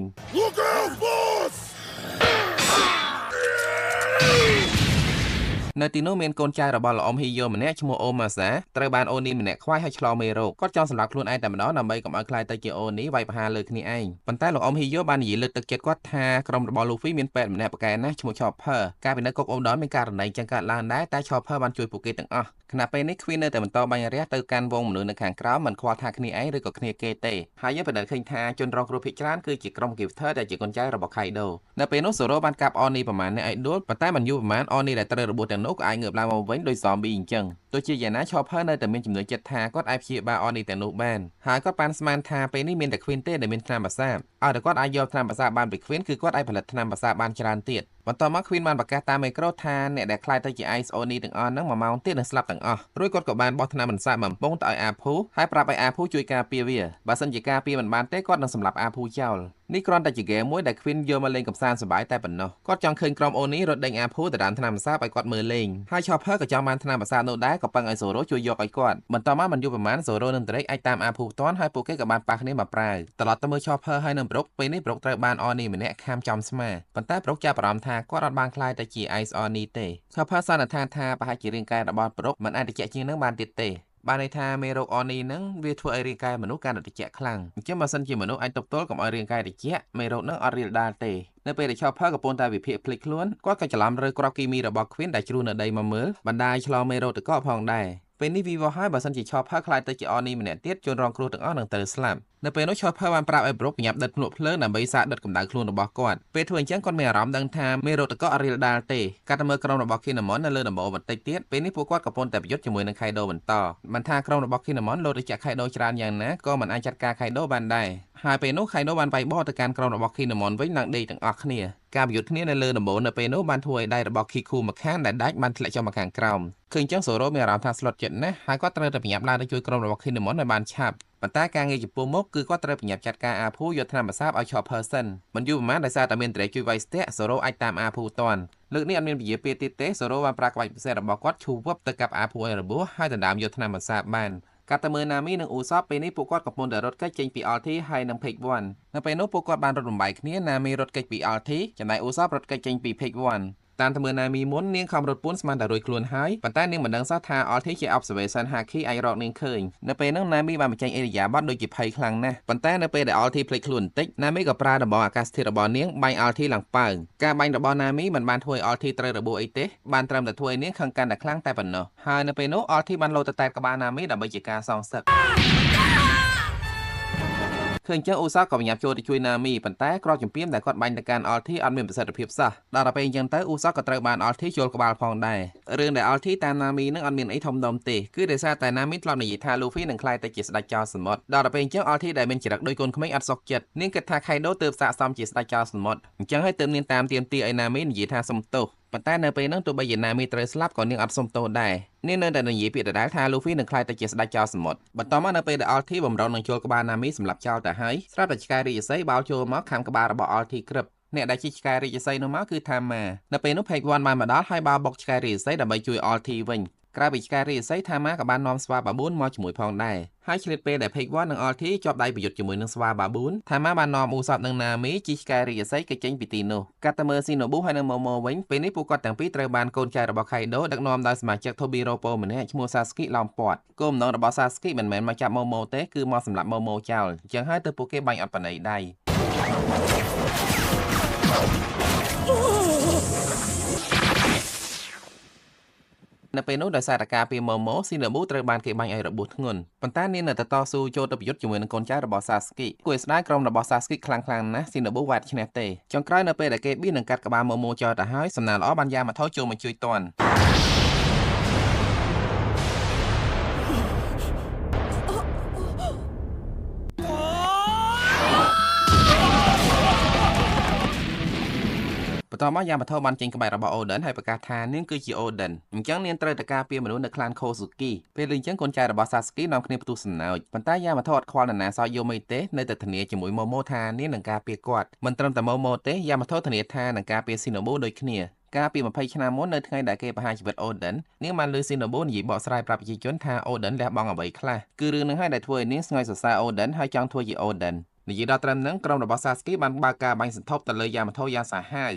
នៅទីនោះមានកូនចៅរបស់ល្អអ៊ំហ៊ីយ៉ូម្នាក់ឈ្មោះអូម៉ាសាត្រូវបានអូនីម្នាក់ខ្វាយឲ្យឆ្លងមេរោគគាត់ចង់សម្លាប់ខ្លួនឯងតែម្ដងដើម្បីកុំឲ្យខ្លាយទៅជាអូនីវាយប្រហារលើគ្នាឯងប៉ុន្តែលោកអ៊ំហ៊ីយ៉ូបាននិយាយលើកទឹកចិត្តគាត់ថាក្រុមរបស់ Luffy មានពេទ្យម្នាក់ប៉កែណាស់ឈ្មោះ Chopper កាលពីនៅគុកអ៊ំដនមានករណីចឹងកើតឡើងដែរតែ Chopper បានជួយពួកគេទាំងអស់ខណៈពេលនេះ Queen នៅតែបន្តបាញ់រះទៅកាន់វងមនុស្សនៅខាងក្រោមមិនខ្វល់ថាគ្នាឯងឬក៏គ្នាគេទេហើយយើងពិនិត្យឃើញថាជនរងគ្រោះភាគច្រើនគឺជាក្រុម Gifter ដែលជាកូនចៅរបស់ Kaido នៅពេលនោះ Zoro បានកាប់ Oni ប្រមាណអ្នកឲ្យដួលប៉ុន្តែមិនយូរប្រមាណ Oni ដែលត្រូវរបួសទាំងនោះក៏អាចងើបឡើងមកវិញដោយ zombie អញ្ចឹងទោះជាយ៉ាងណា Chopper នៅតែមានជំនឿចិត្តថាគាត់អាចព្យាបាល Oni ទាំងនោះបានហើយគាត់បានស្មានថាពេលនេះមានតែ Queen ទេដែលមានថ្នាំប្រសាទឲ្យតែគាត់អាចយកថ្នាំប្រសាទបានពី Queen គឺគាត់អាចផលិតថ្នាំប្រសាទបានច្រើនទៀតបន្ទាប់មក Queen បានប្រកាសតាមមេក្រូថាអ្នកដែលខ្លាចទៅជា Ice Oni ទាំងអស់ហ្នឹង1ម៉ោងទៀតនឹងស្លាប់ទាំងអស់រួចគាត់ក៏បានបោះថ្នាំបន្សាបបំពង់ទៅឲ្យអាភូហើយប្រាប់ឲ្យអាភូជួយការពារវាបើសិនជាការពារមិនបានទេគាត់នឹងសម្លាប់អាភូចោលនេះគ្រាន់តែជាហ្គេមមួយដែល Queen យកមកលេងកម្សាន្តសប្បាយតែប៉ុណ្ណោះគាត់ចង់ឃើញក្រុម Oni រត់ដេញអាភូទៅដានថ្នាំបន្សាបឲ្យគាត់មើលលេងហើយ Chopper ក៏ចង់បានថ្នាំបន្សាបនោះដែរក៏ប៉ឹងឲ្យ Zoro ជួយយកឲ្យគាត់បន្តមកមិនយូរប្រហែល Zoro និង Drake អាចតាមអាភូទាន់ហើយពួកគេក៏បានប៉ះគ្នាមកប្រាវត្រឡប់ទៅមើល Chopper ហើយនិង Brook ពេលនេះ Brook ត្រូវបាន Oni ម្នាក់ខាំចំស្មាប៉ុន្តែ Brook ចាប់អារម្មណ៍ថាគាត់អត់បានខ្លាយទៅជា Ice Oni ទេ Chopper សន្និដ្ឋានថាប្រហែលជារាងកាយរបស់ Brook មិនអាចត្រជាក់ជាងនឹងបានទៀតទេបានន័យថាមេរោគ Oni ហ្នឹងវាធ្វើឲ្យរាងកាយមនុស្សកាន់តែត្រជាក់ខ្លាំងអញ្ចឹងបើសិនជាមនុស្សអាចទប់ទល់កុំឲ្យរាងកាយត្រជាក់មេរោគហ្នឹងអត់រាលដាលទេនៅពេលដែល Chopper កំពុងតែវិភាគភ្លេចខ្លួនគាត់ក៏ច្រឡំរើគ្រាប់គីមីរបស់ Queen ដែលជ្រុះនៅដីមកមើលបណ្ដាលឆ្លងមេរោគតកផងដែរពេលនេះ Vivo ហើយបើសិនជា Chopper ខ្លាចទៅជា Oni ម្នាក់ទៀតជនរងគ្រោះទាំងអស់នឹងត្រូវស្លាប់នៅពេលនោះ Chopper បានប្រាប់ឲ្យ Brook ប្រញាប់ដិតភ្នក់ភ្លើងដើម្បីសាកដិតកម្ដៅខ្លួនរបស់គាត់ពេលធ្វើអញ្ចឹងគាត់មានអារម្មណ៍ដឹងថាមេរោគតកអត់រាលដាលទេកាត់ទៅមើលក្រុមរបស់ Kinemon នៅលើដំបូលបន្តិចទៀតពេលនេះពួកគាត់កំពុងតែប្រយុទ្ធជាមួយនឹង Kaido បន្តមិនថាក្រុមរបស់ Kinemon លោតទៅចាក់ Kaido ច្រើនយ៉ាងណាក៏មិនអាចចាត់ការ Kaido បានដែរហើយពេលនោះ Kaido បានវាយបោះទៅកាន់ក្រុមរបស់ Kinemon វិញឡើងដេកទាំងអស់គ្នាការប្រយុទ្ធគ្នានៅលើដំបូលនៅពេលនោះបានធ្វើឲ្យដៃរបស់ Kiku ម្ខាងដែលដាច់បានធ្លាក់ចុះមកខាងក្រោមឃើញចឹង Zoro មានអារម្មណ៍ថាស្លុតចិត្តណាស់ហើយគាត់ត្រូវតែប្រញាប់ឡើងទៅជួយក្រុមរបស់ Kinemon ឲ្យបានឆាប់ ប៉ុន្តែការងារចំពោះមុខគឺគាត់ត្រូវប្រញាប់ចាត់ការអាភូយកថ្នាំប្រសាបឲ្យឈប់ person មិនយូរប៉ុន្មានដោយសារតែមានតេជួយវាយស្ទាក់សូរ៉ូអាចតាមអាភូតាន់លើកនេះអត់មានពជាពេលទៀតទេសូរ៉ូបានប្រើក្បាច់ពិសេសរបស់គាត់ឈូវឹបទៅកាប់អាភូឲ្យរបួសហើយដណ្ដើមយកថ្នាំប្រសាបបានកាត់ទៅមើលណាមីនិងអ៊ូសបពេលនេះពួកគាត់កំពុងតែរត់គេចចេញពី Alti ហើយនិង Page 1នៅពេលនោះពួកគាត់បានរត់បំបែកគ្នាណាមីរត់គេចពី Alti ចំណែកអ៊ូសបរត់គេចចេញពី Page 1តាមទៅមើលណាមីមុននាងខំរត់ពួនស្មានតែរួចខ្លួនហើយប៉ុន្តែនាងមិនដឹងសោះថា Alti ជា observation haki អាចរកនាងឃើញនៅពេលនោះណាមីបានបញ្ចេញអេរិយាបថដូចជាភ័យខ្លាំងណាស់ប៉ុន្តែនៅពេលដែល Alti ភ្លេចខ្លួនបន្តិចណាមីក៏ប្រើដំបងអាកាសធាតុរបស់នាងបាញ់ Alti ឡើងប៉ើងការបាញ់របស់ណាមីមិនបានធ្វើឲ្យ Alti ត្រូវរបួសអីទេបានត្រឹមតែធ្វើឲ្យនាងខឹងកាន់តែខ្លាំងតែប៉ុណ្ណោះហើយនៅពេលនោះ Alti បានលោតទៅតែក្បាលណាមីដើម្បីជាការសងសឹកឃើញចឹងអ៊ូសាក៏បញ្ញាប់ចូលទៅជួយណាមីប៉ុន្តែក្រជំពាមដែលគាត់បាញ់ទៅកាន់ Alti អត់មានប្រសិទ្ធភាពសោះដល់ពេលអញ្ចឹងទៅអ៊ូសាក៏ត្រូវបាន Alti ចូលក្បាលផងដែររឿងដែល Alti តាមណាមីនឹងអត់មានអីធំដុំទេគឺដោយសារតែណាមីធ្លាប់និយាយថា Luffy នឹងក្លាយទៅជាស្ដេចចោរសមុទ្រដល់ពេលអញ្ចឹង Alti ដែលមានចរិតដូចកូនក្មេងអត់សុខចិត្តនាងគិតថា Kaido ទើបស័ក្តិសមជាស្ដេចចោរសមុទ្រអញ្ចឹងហើយទើបនាងតាមទាមទារឲ្យណាមីនិយាយថាសុំទោសប៉ុន្តែនៅពេលហ្នឹងទោះបីជាណាមីត្រូវស្លាប់ក៏នាងអត់សុំទោសដែរនាងនៅតែនិយាយពាក្យដដែលថា Luffy នឹងក្លាយទៅជាស្ដេចចោរសមុទ្របន្ទាប់មកនៅពេលដែល Alti បំរុងនឹងចូលក្បាលណាមីសម្រាប់ចោលទៅហើយស្រាប់តែឆ្កែរាជសីបោលចូលមកខាំក្បាលរបស់ Alti ក្រឹបអ្នកដែលជាឆ្កែរាជសីនោះមកគឺថាម៉ានៅពេលនោះ Page 1បានមកដល់ហើយបោលបុកឆ្កែរាជសីដើម្បីជួយ Alti វិញក្រៅពីឆ្កែរាជសីថាម៉ាក៏បាននាំស្វាបាប៊ូនមកជាមួយផងដែរហើយឆ្លៀតពេលដែល Page 1និង Alti ជាប់ដៃប្រយុទ្ធជាមួយនឹងស្វាបាប៊ូនថាម៉ាបាននាំអ៊ូសបនិងណាមីជីឆ្កែរាជសីគេចេញពីទីនោះកាត់ទៅមើលស៊ីណូប៊ូហើយនិងម៉ូម៉ូវិញពេលនេះពួកគាត់ទាំងពីរត្រូវបានកូនចៅរបស់ Kaido ដឹកនាំដោយសមាជិក Tobiropo ម្នាក់ឈ្មោះ Sasuke ឡោមព័ទ្ធគោលបំណងរបស់ Sasuke មិនមែនមកចាប់ម៉ូម៉ូទេគឺមកសម្លាប់ម៉ូម៉ូចោលអញ្ចឹងហើយទើបពួកគេបាញ់អត់បណីដៃនៅពេលនោះដោយសារតែការពីម៉ូម៉ូស៊ីណូប៊ូត្រូវបានគេបាញ់ឲ្យរបួសធ្ងន់ប៉ុន្តែនាងនៅតែតស៊ូចូលទៅប្រយុទ្ធជាមួយនឹងកូនចៅរបស់ Sasuke គួរឲ្យស្ដាយក្រុមរបស់ Sasuke ខ្លាំងណាស់ស៊ីណូប៊ូវាត់ឈ្នះទេចុងក្រោយនៅពេលដែលគេបៀននឹងកាត់ក្បាលម៉ូម៉ូចោលទៅហើយសំណាងល្អបានយ៉ាម៉ាថូចូលមកជួយតាន់បន្ទាប់មកយ៉ាម៉ាថូបានចេញក្បាច់របស់ Oden ហើយប្រកាសថានាងគឺជា Oden អញ្ចឹងនាងត្រូវតែការពារមនុស្សនៅក្លាន Kozuki ពេលអញ្ចឹងកូនចៅរបស់ Sasuke នាំគ្នាផ្ទុះសំណោចប៉ុន្តែយ៉ាម៉ាថូអត់ខ្វល់នរណាសោកយំអីទេនៅតែធានាជាមួយម៉ូម៉ូថានាងនឹងការពារគាត់មិនត្រឹមតែម៉ូម៉ូទេយ៉ាម៉ាថូធានាថានឹងការពារស៊ីណូប៊ូដូចគ្នាកាលពី20ឆ្នាំមុននៅថ្ងៃដែលគេបង្ហាញជីវិត Oden នាងបានលើស៊ីណូប៊ូនិយាយបកស្រាយប្រាប់ប្រជាជនថា Oden លះបង់អ្វីខ្លះគឺរឿងនឹងហើយដែលធ្វើឲ្យនាងស្ងើចសរសើរ Oden ហើយចង់ធ្វើជា Oden និយាយដល់ត្រឹមហ្នឹងក្រុមរបស់ Sasuke បានបើកការបាញ់សន្ធប់ទៅលើយ៉ាម៉ាថូយ៉ាងសាហាវ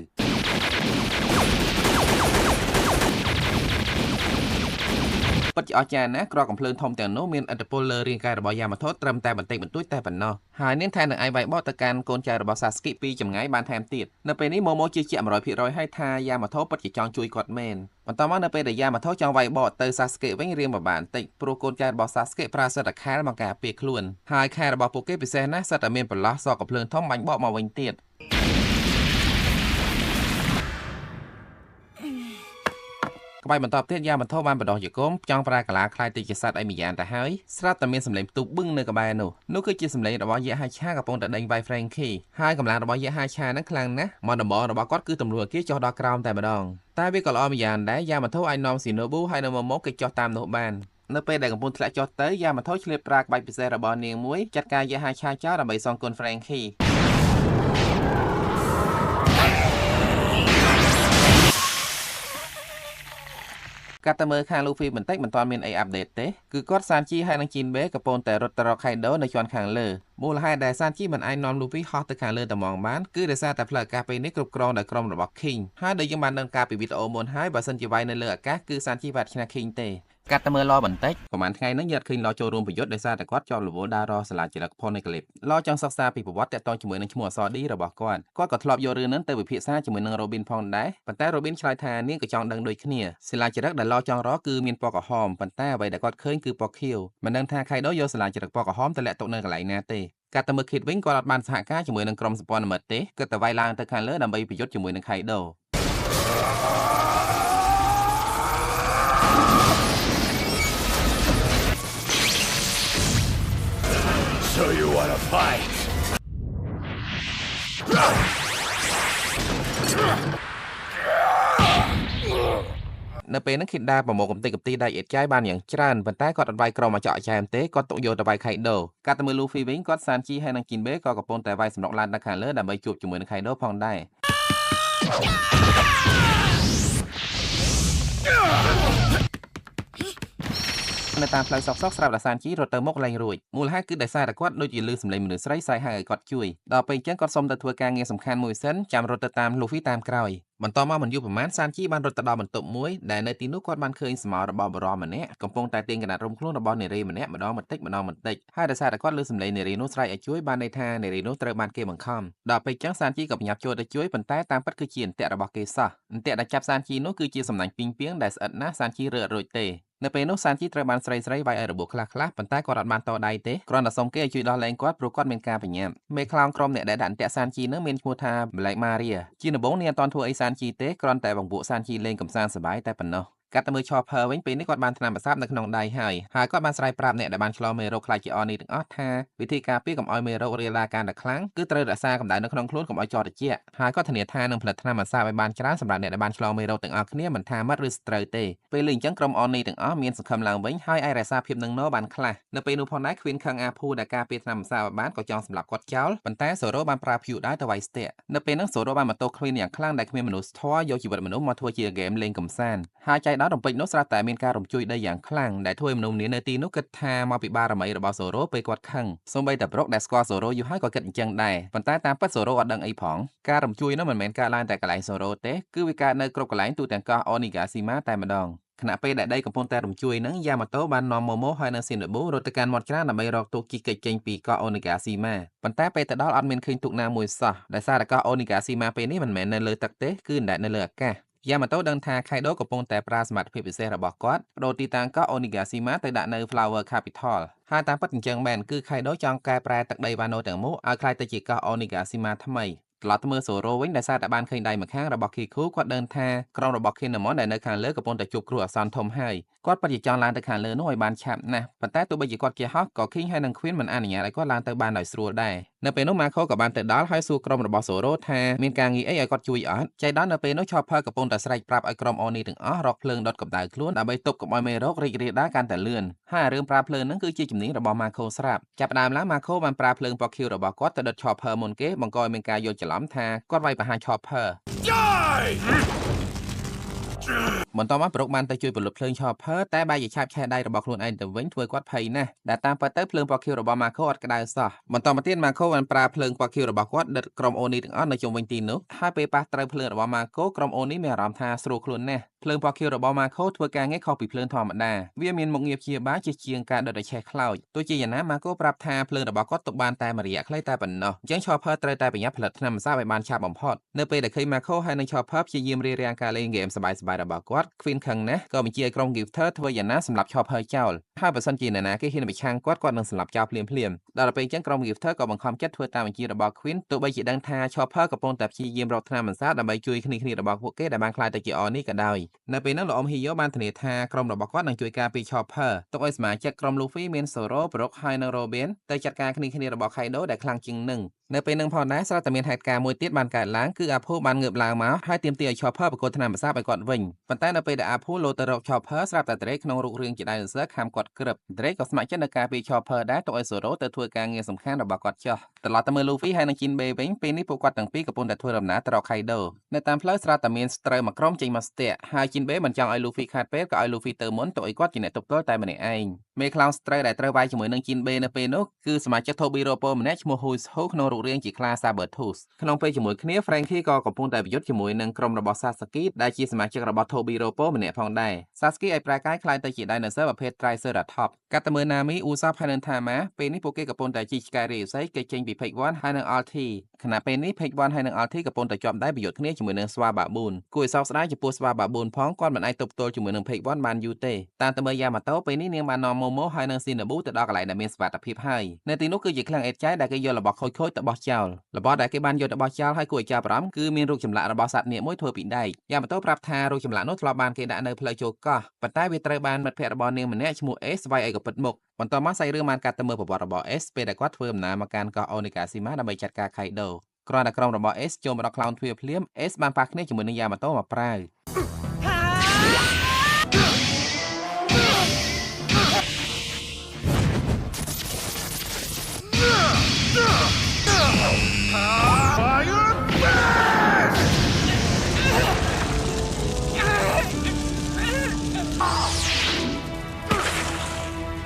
ពិតជាអស្ចារ្យណាស់គ្រាប់កំភ្លើងធំទាំងនោះមានឥទ្ធិពលលើរាងកាយរបស់យ៉ាម៉ាថូត្រឹមតែបន្តិចបន្តួចតែប៉ុណ្ណោះហើយនាងថែមនឹងឯងវាយបកទៅកាន់កូនចៅរបស់ Sasuke ពីចម្ងាយបានថែមទៀតនៅពេលនេះម៉ូម៉ូជឿជាក់ 100% ហើយថាយ៉ាម៉ាថូពិតជាចង់ជួយគាត់មែនបន្ទាប់មកនៅពេលដែលយ៉ាម៉ាថូចង់វាយបកទៅ Sasuke វិញរៀងពិបាកបន្តិចព្រោះកូនចៅរបស់ Sasuke ប្រើសិទ្ធិខែលមកការពារខ្លួនហើយខែលរបស់ពួកគេពិសេសណាស់សិតតែមានប្រឡោះសក់កំភ្លើងធំបាញ់បកមកវិញទៀតក្បាច់បន្តទៀតយ៉ាម៉ាថូបានបដោះជាគមចង់ប្រើកាឡាខ្លាយទៅជាសត្វអីម្យ៉ាងទៅហើយស្រាប់តែមានសម្លេងផ្ទុះបឹងនៅក្បែរនោះគឺជាសម្លេងរបស់យៈហាឆាកំពុងតែដេញវាយ Frankie ហើយកម្លាំងរបស់យៈហាឆាហ្នឹងខ្លាំងណាស់មកដំបងរបស់គាត់គឺទម្លុះអាគារចុះដល់ក្រោមតែម្ដងតែវាក៏ល្អម្យ៉ាងដែរយ៉ាម៉ាថូអាចនាំស៊ីណូប៊ូហើយនៅម៉ូម៉ូគេចុះតាមនោះបាននៅពេលដែលកំពុងធ្លាក់ចុះទៅយ៉ាម៉ាថូឆ្លៀតប្រើក្បាច់ពិសេសរបស់នាងមួយចាត់ការយៈហាឆាចោលដើម្បីសងគុណ Frankieកាត់ទៅមើលខាង Luffy បន្តិចមិនទាន់មានអីអាប់ដេតទេគឺគាត់សានជីហើយនិងជីនបេកំពុងតែរត់ទៅរក Kaido នៅជាន់ខាងលើមូលហេតុដែលសានជីមិនអាចនាំ Luffy ហោះទៅខាងលើតែម្ដងបានគឺដោយសារតែផ្លូវអាកាសពេលនេះគ្រប់គ្រងដោយក្រុមរបស់ King ហើយដូចយើងបានដឹងការពីវីដេអូមុនហើយបើសិនជាវាយនៅលើអាកាសគឺសានជីវាត់ឈ្នះ King ទេកាត់ទៅមើលឡបន្តិចប្រហែលថ្ងៃហ្នឹងយើងអត់ឃើញឡចូលរួមប្រយុទ្ធដោយសារតែគាត់ជាប់រវល់ដើររកសាលាចរិត Poneglyph ឡចង់សិក្សាពីប្រវត្តិតាក់ទងជាមួយនឹងឈ្មោះអក្សរ D របស់គាត់ក៏ធ្លាប់យករឿងហ្នឹងទៅពិភាក្សាជាមួយនឹង Robin ផងដែរប៉ុន្តែ Robin ឆ្លើយថានាងក៏ចង់ដឹងដូចគ្នាសាលាចរិតដែលឡចង់រកគឺមានពណ៌ក្រហមប៉ុន្តែអ្វីដែលគាត់ឃើញគឺពណ៌ខៀវមិនដឹងថា Kaido យកសាលាចរិតពណ៌ក្រហមទៅលាក់ទុកនៅកន្លែងណាទេកាត់ទៅមើល Kid វិញគាត់អត់បានសហការជាមួយនឹងក្រុមសម្ព័ន្ធមិត្តទេគាត់តែវាយឡើងទៅខាងលើដើម្បីប្រយុទ្ធជាមួយនឹង Kaido So you wanna fight? នៅពេលហ្នឹង Kid ប្រមូលកំទេចកំទីដៃអេតចាយបានយ៉ាងច្រើនប៉ុន្តែគាត់អត់វាយក្រុមមកចោលចែមទេគាត់ទុកយកទៅវាយ Kaido កាត់ទៅមើល Luffy វិញគាត់ Sanji ហើយនិង Jinbe ក៏កំពុងតែវាយសំណុកឡើងដល់ខាងលើដើម្បីជួបជាមួយនឹង Kaido ផងដែរនៅតាមផ្លូវសោកស្រាប់តែ Sanji រត់ទៅមុខលែងរួចមូលហេតុគឺដោយសារតែគាត់ដូចជាឮសំឡេងមនុស្សស្រីសើចហៅឲ្យគាត់ជួយដល់ពេលអញ្ចឹងគាត់សុំទៅធ្វើការងារសំខាន់មួយសិនចាំរត់ទៅតាម Luffy តាមក្រោយបន្តមកមិនយូរប៉ុន្មាន Sanji បានរត់ទៅដល់បន្ទប់មួយដែលនៅទីនោះគាត់បានឃើញស្មោរបស់បរិមម្នាក់កំពុងតែទាញកណាត់រុំខ្លួនរបស់នារីម្នាក់ម្ដងបន្តិចម្ដងបន្តិចហើយដោយសារតែគាត់ឮសំឡេងនារីនោះស្រែកឲ្យជួយបានន័យថានារីនោះត្រូវបានគេបង្ខំដល់ពេលអញ្ចឹង Sanji ក៏បញ្ញាប់ចូលទៅជួយប៉ុន្តែតាមពិតគឺជាអន្ទាក់របស់គេសោះអន្ទាក់ដែលចាប់ Sanji នោះគឺជាសំណាញ់ពីងពីងដែលស្អិតណាស់ Sanji រើអត់រួចទេនៅពេលនោះ Sanji ត្រូវបានស្រីវាយឲ្យរបួសខ្លះប៉ុន្តែគាត់អត់បានតដៃទេគ្រាន់តែសុំគេឲ្យជួយដោះលែងគាត់ព្រោះគាត់មានការប្រញាប់មេខ្លោងក្រុមអ្នកដែលដាក់អន្ទាក់ Sanji នោះមានឈ្មោះថា Black Maria ជាដំបូងនាងអត់ទាន់ធ្វើអី Sanji ទេគ្រាន់តែបង្ពួក Sanji លេងកំសាន្តសប្បាយតែប៉ុណ្ណោះកាត់ទៅមើល Chopper វិញពេលនេះគាត់បានថ្នាំប្រសាទនៅក្នុងដៃហើយគាត់បានស្រែកប្រាប់អ្នកដែលបានឆ្លងមេរោគខ្លាចជាអនីទាំងអស់ថាវិធីការពារកុំឲ្យមេរោគរាលដាលកាន់តែខ្លាំងគឺត្រូវរក្សាកម្ដៅនៅក្នុងខ្លួនកុំឲ្យចោលត្រជាក់ហើយគាត់ធានាថានឹងផលិតថ្នាំប្រសាទឲ្យបានច្រើនសម្រាប់អ្នកដែលបានឆ្លងមេរោគទាំងអស់គ្នាមិនថាមិត្តឬសត្រូវទេពេលនេះអញ្ចឹងក្រុមអនីទាំងអស់មានសង្ឃឹមឡើងវិញហើយអាចរក្សាភាពនឹងណបានខ្លះនៅពេលនោះផងដែរ Queen ខឹងអាភូដែលការពារថ្នាំប្រសាទឲ្យបានក៏ចង់សម្លាប់គាត់ចោលប៉ុន្តែ Zoro បានប្រើ Feud ដែរទៅវាយស្ទាក់នៅពេលហ្នឹង Zoro បានបន្ទោស Queen យ៉ាងខ្លាំងដែលគ្មានមនុស្សធម៌យកជីវិតមនុស្សមកធ្វើជាហ្គេមលេងកំសាន្តហើយចៃដន្យរំពេចនោះស្រាប់តែមានការរំជួយដីយ៉ាងខ្លាំងដែលធ្វើឲ្យមនុស្សម្នានៅទីនោះគិតថាមកពីបារមីរបស់ Zoro ពេលគាត់ខឹងសូម្បីតែប្រុកដែលស្គាល់ Zoro យូរហើយក៏គិតអញ្ចឹងដែរប៉ុន្តែតាមពិត Zoro អត់ដឹងអីផងការរំជួយនោះមិនមែនកើតឡើងតែកន្លែង Zoro ទេគឺវាកើតនៅគ្រប់កន្លែងទូទាំងកោះ Onigashima តែម្ដងខណៈពេលដែលដីកំពុងតែរំជួយនឹង Yamato បាននាំ Momo ហើយនិង Shinobu រត់ទៅកាន់មាត់ច្រាំងដើម្បីរកទូកជិះកិច្ចចេញពីកោះ Onigashima ប៉ុន្តែពេលទៅដល់អត់មានឃើញទូកណាមួយសោះដោយសារតែកោះ Onigashima ពេលនេះមិនមែននៅលើទឹកទេគឺនៅលើអាកាសYamato ដឹងថា Kaido កំពុងតែប្រើសមត្ថភាពពិសេសរបស់គាត់បដូរទីតាំងកោះ Onigashima ទៅដាក់នៅ Flower Capital ហើយតាមពិតអញ្ចឹងមែនគឺ Kaido ចង់កែប្រែទឹកដីវ៉ាណូទាំងមូលឲ្យក្លាយទៅជាកោះ Onigashima ថ្មីត្រឡប់ទៅមើល Zoro វិញដោយសារតែបានឃើញដៃម្ខាងរបស់ Kiku គាត់ដឹងថាក្រុមរបស់ Kinemon ដែលនៅខាងលើកំពុងតែជួបគ្រោះអាសន្នធំហើយគាត់ពិតជាចង់ឡើងទៅខាងលើនោះឲ្យបានឆាប់ណាស់ប៉ុន្តែទោះបីជាគាត់ជាហោះក៏ King ហើយនិង Queen មិនអនុញ្ញាតឲ្យគាត់ឡើងទៅបានដោយស្រួលដែរនៅពេលនោះ Mako ក៏បានទៅដល់ហើយសួរក្រុមរបស់ Zoro ថាមានការងារអីឲ្យគាត់ជួយអត់ចៃដន្យនៅពេលនោះ Chopper កំពុងតែស្រែកប្រាប់ឲ្យក្រុម Oni ទាំងអស់រកភ្លើងដុតកម្ដៅខ្លួនដើម្បីទប់កុំឲ្យមេរោគរីករាលដាលកាន់តែលឿនហើយរឿងប្រើភ្លើងហ្នឹងគឺជាជំនាញរបស់ Mako ស្រាប់ចាប់ផ្ដើមឡើង Mako បានប្រើភ្លើងពណ៌ខៀវរបស់គាត់ទៅដុត Chopper មុនគេបង្កឲ្យមានការយល់ច្រឡំថាគាត់វាយប្រហារ Chopper Die! បន្តមកប្រុកបានទៅជួយពលុតភ្លើង Chopper តែបែរជាឆាបឆេះដៃរបស់ខ្លួនឯងទៅវិញធ្វើគាត់ភ័យណាស់ដែលតាមពិតទៅភ្លើងពណ៌ខៀវរបស់ Mako អត់ក្តៅសោះបន្តមកទៀត Mako បានប្រើភ្លើងពណ៌ខៀវរបស់គាត់ដិតក្រុម Oni ទាំងអស់នៅជុំវិញទីនោះហើយពេលប៉ះត្រូវភ្លើងរបស់ Mako ក្រុម Oni មានអារម្មណ៍ថាស្រួលខ្លួនណាស់ភ្លើងពណ៌ខៀវរបស់ Mako ធ្វើការងារខុសពីភ្លើងធម្មតាវាមានមុខងារព្យាបាលជាជាងការដុតឲ្យឆេះខ្លោចទោះជាយ៉ាងណា Mako ប្រាប់ថាភ្លើងរបស់គាត់ទុកបានតែមួយរយៈខ្លីតែប៉ុណ្ណោះអញ្ចឹង Chopper ត្រូវតែប្រញាប់ផលិតថ្នាំម្សៅឲ្យបានឆាប់បំផុតនៅពេលដែលឃើញ Mako ហើយនិង Chopper ព្យាយាមរារាំងការលេងហ្គេមសប្បាយៗរបស់គាត់ Queen ខឹងណាស់ក៏បញ្ជាឲ្យក្រុម Gifter ធ្វើយ៉ាងណាសម្រាប់ Chopper ចោលហើយបើសិនជាអ្នកណាគេហ៊ានប្រឆាំងគាត់នឹងសម្លាប់ចោលភ្លាមដល់ពេលអញ្ចឹងក្រុម Gifter ក៏បង្ខំចិត្តធ្វើតាមបញ្ជារបស់ Queen ទោះបីជាដឹងថា Chopper កំពុងតែព្យាយាមរកថ្នាំម្សៅដើម្បីជួយគ្នារបស់ពួកគេដែលបានខ្លាយទៅជា Oni ក៏ដោយនៅពេលនោះលោកអ៊ំ Hiyo បានធានាថាក្រុមរបស់គាត់នឹងជួយការពារ Chopper ទុកឲ្យសមាជិកក្រុម Luffy មាន Zoro ប្រុកហើយនិង Robin ទៅចាត់ការគ្នារបស់ Kaido ដែលខ្លាំងជាងនឹងនៅពេលនឹងផងដែរស្រាប់តែមានហេតុការណ៍មួយទៀតបានកើតឡើងគឺអាភូបានងើបឡើងមកហើយទាមទារឲ្យ Chopper ប្រកួតថ្នាំម្សៅឲ្យគាត់វិញប៉ុន្តែនៅពេលដែលអាភូលោទៅរក Chopper ស្រាប់តែ Drake ក្នុងរូបរាងជាដៃសើខាំគាត់ក្រឹប Drake ក៏ស្ម័គ្រចិត្តនៅការពារ Chopper ដែរទុកឲ្យ Zoro ទៅធ្វើការងារសំខាន់របស់គាត់ចុះត្រឡប់ទៅមើល Luffy ហើយនិង Jinbe វិញពេលនេះពួកគាត់ទាំងពីរកំពុងតែធ្វើដំណើរទៅរក Kaido នៅតាមផ្លូវស្រាប់តែមានស្រូវមួយក្រុមចេញមកស្ទាក់ហើយ Jinbe មិនចង់ឲ្យ Luffy ខាតពេលក៏ឲ្យ Luffy ទៅមុនទុកឲ្យគាត់ជាអ្នកទប់ទល់តែម្នាក់ឯងមេខ្លោងស្រូវដែលត្រូវវាយជាមួយនឹង Jinbe នៅពេលនោះគឺសមាជិក Tobiroppo ម្នាក់ឈ្មោះ Huizhu ក្នុងរូបរាងជាខ្លា Sabertooth ក្នុងពេលជាមួយគ្នា Frankie ក៏កំពុងតែប្រយុទ្ធជាមួយនឹងក្រុមរបស់ Sasuke ដែលជាសមាជិករបស់ Tobiroppo ម្នាក់ផងដែរ Sasuke ឲ្យប្រែកាយខ្លាយទៅជា Dinosaur ប្រភេទ Triceratops កាត់ទៅមើល Nami Usopp ហើយនិង Tama ពេលនេះពួកគេកំពុងតែជិះឆ្កែរាយសីគេចចេញពី Page 1ហើយនិង Alti ខណៈពេលនេះ Page 1ហើយនិង Alti កំពុងតែជាប់ដៃប្រយុទ្ធគ្នាជាមួយនឹងស្វា Baboon គួរឲ្យសោកស្ដាយចំពោះស្វា Baboon ផងគាត់មិនអាចទប់ទល់ជាមួយនឹង Page 1បានយូរទេតាមទៅមើល Yamato ពេលនេះនាងបាននាំ Momo ហើយនិង Shinobu ទៅដល់កន្លែងដែលមានសុវត្ថិភាពហើយនៅទីនោះគឺជាឃ្លាំងអេតចាយដែលគេយករបស់ខូចៗទៅបោះចោលរបស់ដែលគេបានយកទៅបោះចោលហើយគួរឲ្យចាប់អារម្មណ៍គឺមានរូបចម្លាក់របស់សត្វនាគមួយធ្វើពីដែក Yamato ប្រាប់ថារូបចម្លាក់នោះធ្លាប់បានគេដាក់នៅផ្លូវចូលកោះប៉ុន្តែវាត្រូវបានមិត្តភក្តិរបស់នាងម្នាក់ឈ្មោះ Ace ស្វ័យឲ្យក៏ពិតមុខបន្តមកសាច់រឿងបានកាត់ទៅមើលប្រវត្តិរបស់ Ace ពេលដែលគាត់ធ្វើដំណើរមកកាន់កោះ Onigashima ដើម្បីចាត់ការ Kaido គ្រាន់តែក្រុមរបស់ Ace ចូលមកដល់ Clown ទ្វារភ្លាម Ace បានប៉ះគ្នាជាមួយនឹង Yamato មកប្រើ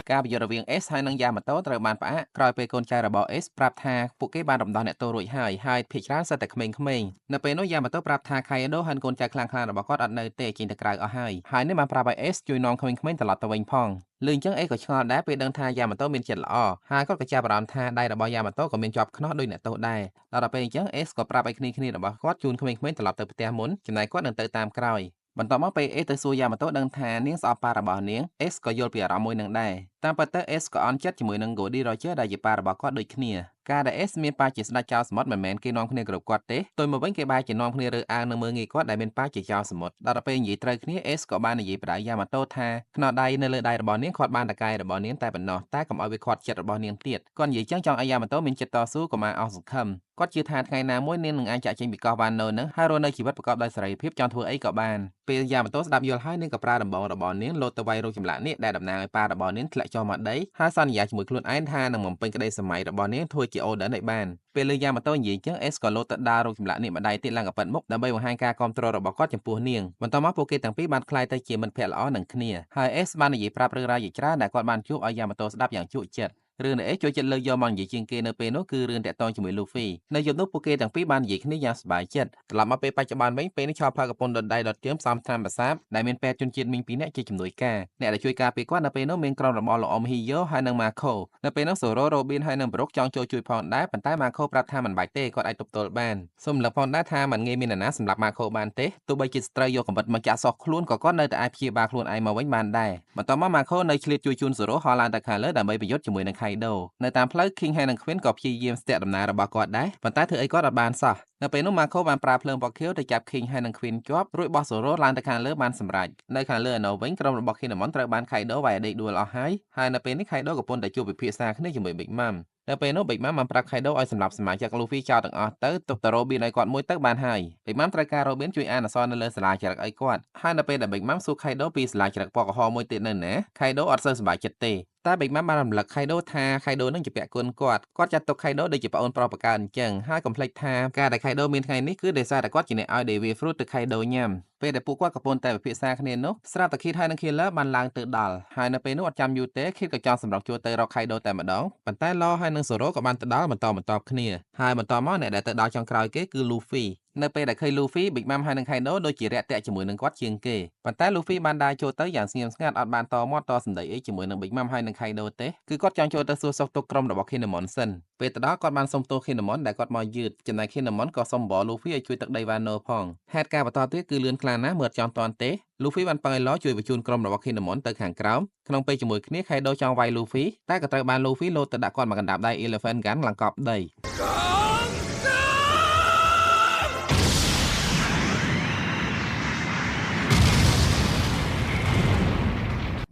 ការប្រយុទ្ធរវាង S ហើយនិង Yamato ត្រូវបានផ្អាកក្រោយពេលកូនចៅរបស់ S ប្រាប់ថាពួកគេបានរំដោះអ្នកទោសរួចហើយភាគច្រើនសិតតែក្មេងៗនៅពេលនោះ Yamato ប្រាប់ថា Kaido ហើយកូនចៅខ្លាំងៗរបស់គាត់អត់នៅទេចេញទៅក្រៅអស់ហើយនេះបានប្រាប់ឲ្យ S ជួយនាំក្មេងៗត្រឡប់ទៅវិញផងលឺអញ្ចឹង S ក៏ឆ្ងល់ដែរពេលដឹងថា Yamato មានចិត្តល្អហើយគាត់ក៏ចាប់អារម្មណ៍ថាដៃរបស់ Yamato ក៏មានជាប់ខ្នោះដូចអ្នកទោសដែរដល់ពេលអញ្ចឹង S ក៏ប្រាប់ឲ្យគ្នារបស់គាត់ជូនក្មេងៗត្រឡប់ទៅផ្ទះមុនចំណែកគាត់នឹងទៅតាមក្រោយបន្ទាប់មកពេល S ទៅសួរ Yamato ដឹងថានាងស្អប់ប៉ារបស់នាង S ក៏យល់ពីអារម្មណ៍មួយនឹងដែរតាមពិតទៅ S ក៏អន់ចិត្តជាមួយនឹង Goldie Roger ដែលជាប៉ារបស់គាត់ដូចគ្នាការដែល S មានប៉ាជាស្ដេចចៅសមុទ្រមិនមែនគេនាំគ្នាគ្រប់គាត់ទេទោះមកវិញគេបែរជានាំគ្នារើសអើងនៅមើលងាយគាត់ដែលមានប៉ាជាចៅសមុទ្រដល់ពេលនិយាយត្រូវគ្នា S ក៏បាននិយាយប្រាប់ Yamato ថាខ្នោះដៃនៅលើដៃរបស់នាងគាត់បានតកាយរបស់នាងតែប៉ុណ្ណោះតែកុំឲ្យវាខាត់ចិត្តរបស់នាងទៀតគាត់និយាយចឹងចង់ឲ្យ Yamato មានចិត្តតស៊ូកុំឲ្យអស់សង្ឃឹមគាត់ជឿថាថ្ងៃណាមួយនាងនឹងអាចចាក់ចេញពីកោះវ៉ាណូនឹងហើយរស់នៅជីវិតប្រកបដោយសេរីភាពចង់ធ្វើអីក៏បានពេល Yamato ស្ដាប់យល់ហើយនាងក៏ប្រើដំបងរបស់នាងលោតទៅវាយរោគចម្លាក់នេះដែលតំណាងឲ្យប៉ារបស់នាងធ្លាក់ចុះមកដីហើយសន្យាជាមួយខ្លួនឯងថានឹងបំពេញក្តីសម័យរបស់នាងធ្វើជា Oden ឲ្យបានពេលលើ Yamato និយាយចឹង S ក៏លោតទៅដើររោគចម្លាក់នេះម្ដាយទៀតឡើងកប៉ិតមុខដើម្បីបង្ហាញការគាំទ្ររបស់គាត់ចំពោះនាងបន្ទាប់មកពួកគេទាំងពីរបានក្លាយទៅជាមិត្តភក្តិល្អនឹងគ្នាហើយ S បាននិយាយប្រាប់រឿងរ៉ាវជាច្រើនដែលគាត់បានជួបឲ្យ Yamato ស្ដាប់យ៉ាងជក់ចិត្តរឿងនេះជួយចិត្តលើកយកមកនិយាយជាងគេនៅពេលនោះគឺរឿងតាក់ទងជាមួយ Luffy នៅយប់នោះពួកគេទាំងពីរបាននិយាយគ្នាយ៉ាងសប្បាយចិត្តត្រឡប់មកពេលបច្ចុប្បន្នវិញពេលនេះឆោផើកំពុងដុតដៃដុតជើងផ្សំថ្នាំប្រសាទដែលមានពេទ្យជនជាតិមីងពីរនាក់ជាជំនួយការអ្នកដែលជួយការពារគាត់នៅពេលនោះមានក្រុមរបស់លោកអ៊ំហ៊ីយ៉ូហើយនិង Marco នៅពេលនោះ Zoro Robin ហើយនិង Brook ចង់ចូលជួយផងដែរប៉ុន្តែ Marco ប្រាប់ថាមិនបាច់ទេគាត់អាចទប់ទល់បានសូមរំលឹកផងដែរថាមិនងាយមាននរណាសម្រាប់ Marco បានទេទោះបីជាស្ត្រូវយកកំបិតមកចាក់សោះខ្លួនក៏គាត់នៅតែអាចព្យាបាលខ្លួនឯងមកវិញបានដែរបន្ទាប់មក Marco នៅឆ្លៀតជួយជូន Zoro ហោះឡើងទៅខាងលើដើម្បីប្រយុទ្ធជាមួយនឹង Kaido នៅតាមផ្លូវ King ហើយនិង Queen ក៏ព្យាយាមស្ទាក់ដំណើររបស់គាត់ដែរប៉ុន្តែធ្វើអីគាត់អត់បានសោះនៅពេលនោះ Marco បានប្រើភ្លើងបកខៀវទៅចាប់ King ហើយនិង Queen ជាប់រួចបោះ Zoro ឡើងទៅខាងលើបានសម្រេចនៅខាងលើឯណោវិញក្រុមរបស់ Kinemon ត្រូវបាន Kaido វាយដេកដួលអស់ហើយនៅពេលនេះ Kaido កំពុងតែជួបពិភាក្សាគ្នាជាមួយ Big Mom នៅពេលនោះ Big Mom បានប្រាប់ Kaido ឲ្យសម្លាប់សមាជិក Luffy ចោលទាំងអស់ទៅទុកតែ Robin ឲ្យគាត់មួយទៅបានហើយ Big Mom ត្រូវការ Robin ជួយអានអក្សរនៅលើសាលាចរិតឲ្យគាត់ហើយនៅពេលដែល Big Mom សួរ Kaido ពីសាលាចរិតពណ៌ក្រហមមួយទៀតនៅណា Kaido អត់សូវសប្បាយចិត្តទេតែ Big Mom បានរំលឹក Kaido ថា Kaido នឹងជាពាក់គុណគាត់ចាត់ទុក Kaido ដូចជាប្អូនប្រុសបកើអញ្ចឹងហើយកុំភ្លេចថាការដែល Kaido មានថ្ងៃនេះគឺដោយសារតែគាត់ជាអ្នកឲ្យ Devi Fruit ទៅ Kaido ញ៉ាំពេលដែលពួកគាត់កំពុងតែពិភាក្សាគ្នានោះស្រាប់តែ Kid ហើយនិង Killer បានឡើងទៅដល់ហើយនៅពេលនោះអត់ចាំយូរទេ Kid ក៏ចង់សម្រុកចូលទៅរក Kaido តែម្ដងប៉ុន្តែ Law ហើយនិង Zoro ក៏បានទៅដល់បន្តគ្នាហើយបន្តមកអ្នកដែលទៅដល់ចុងក្រោយគេគឺ Luffy នៅពេលដែលឃើញ Luffy Big Mom ហើយនិង Kaido ដូចជារាក់ទាក់ជាមួយនឹងគាត់ជាងគេប៉ុន្តែ Luffy បានដើរចូលទៅយ៉ាងស្ងៀមស្ងាត់អត់បានតមាត់តសម្ដីអីជាមួយនឹង Big Mom ហើយនិង Kaido ទេគឺគាត់ចង់ចូលទៅសួរសុខទុក្ខក្រុមរបស់ Kinemon សិនពេលទៅដល់គាត់បានសុំទោស Kinemon ដែលគាត់មកយឺតចំណែក Kinemon ក៏សុំបប Luffy ឲ្យជួយទឹកដី Wano ផងហេតុការណ៍បន្តទៀតគឺលឿនខ្លាំងណាស់មើលអត់ចង់តាន់ទេ Luffy បានប៉ាយឡជួយបញ្ជូនក្រុមរបស់ Kinemon ទៅខាងក្រោមក្នុងពេលជាមួយគ្នា Kaido ចង់វាយ Luffy តែក៏ត្រូវបាន Luffy លោតទៅដាក់គាត់មកកណ្ដាប់ដៃ Elephant Gun ឡើងកប់ដី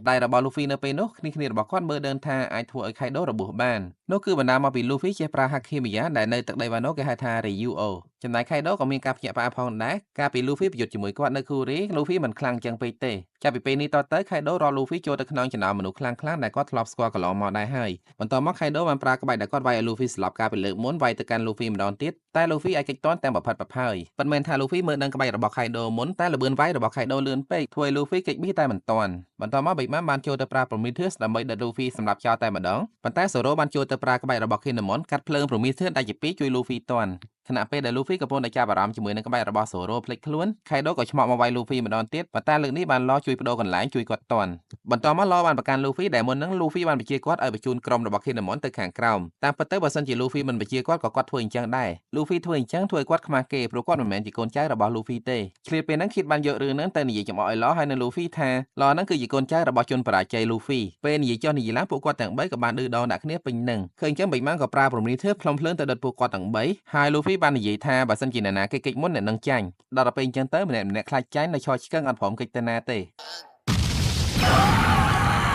ដៃរបស់ Luffy នៅពេលនោះគ្នារបស់គាត់មើលដឹងថាអាចធ្វើឲ្យ Kaido របួសបាននោះគឺបណ្ដាលមកពី Luffy ចេះប្រើ Haki Miya ដែលនៅទឹកដី Wano គេហៅថា Ryuo ចំណែក Kaido ក៏មានការភ្ញាក់ផ្អើលផងដែរកាលពី Luffy ប្រយុទ្ធជាមួយគាត់នៅ Kuri Luffy មិនខ្លាំងចឹងពេកទេចាប់ពីពេលនេះតទៅ Kaido រក Luffy ចូលទៅក្នុងចំណោមមនុស្សខ្លាំងដែលគាត់ធ្លាប់ស្គាល់កន្លងមកដែរហើយបន្ទាប់មក Kaido បានប្រើក្បាច់ដែលគាត់វាយឲ្យ Luffy ស្លាប់កាលពីលើកមុនវាយទៅកាន់ Luffy ម្ដងទៀតតែ Luffy អាចគេចទាន់ទាំងប្រផិតប្រផើយប៉ុន្តែមិនថា Luffy មើលដឹងក្បាច់របស់ Kaido មុនតែល្បឿនវាយរបស់ Kaido លឿនពេកធ្វើឲ្យ Luffy គេចបៀតែមិនទាន់បន្ទាប់មក Big Mom បានចូលទៅប្រើ Prometheus ដើម្បីដុត Luffy សម្រាប់ចោលតែម្ដងប៉ុន្តែ Zoro បានចូលទៅប្រើក្បាច់របស់ Kinemon កាត់ភ្លើង Prometheus ដែលជាពីរជួយ Luffy ទាន់ខណៈពេលដែល Luffy កំពុងតែចាប់អារម្មណ៍ជាមួយនឹងក្បាច់របស់ Zoro ភ្លេចខ្លួន Kaido ក៏ឆ្មក់មកវាយ Luffy ម្ដងទៀតប៉ុន្តែលើកនេះបាន Law ជួយបដូរកន្លែងជួយគាត់ទាន់បន្ទាប់មក Law បានប្រកាន់ Luffy ដែលមុននឹង Luffy បានបញ្ជាគាត់ឲ្យបញ្ជូនក្រុមរបស់ Kinemon ទៅខាងក្រោមតាមពិតទៅបើសិនជា Luffy មិនបញ្ជាគាត់ក៏គាត់ធ្វើអញ្ចឹងដែរ Luffy ធ្វើអញ្ចឹងធ្វើឲ្យគាត់ខ្មាស់គេព្រោះគាត់មិនមែនជាកូនចៅរបស់ Luffy ទេឆ្លៀតពេលហ្នឹង Kid បានយករឿងហ្នឹងទៅនិយាយចំអកឲ្យ Law ហើយនឹង Luffy ថា Law ហ្នឹងគឺជាកូនចៅរបស់ជនបរាជ័យ Luffy ពេលនិយាយចុះនិយាយឡើងពួកគាត់ទាំង3ក៏បានឌឺដងដាក់គ្នាពេញនឹងឃើញអញ្ចឹង Big Mom ក៏ប្រើ Prometheus ផ្លុំភ្លើងទៅដុតពួកគាត់ទាំង3ហើយ Luffy បាននិយាយថាបើសិនជាអ្នកណាគេគេចមុនអ្នកនឹងចាញ់ដល់ទៅពេលអញ្ចឹងទៅម្នាក់ខ្លាចចាញ់នៅឈរឆ្កឹងអត់ព្រមគេចទៅណាទេ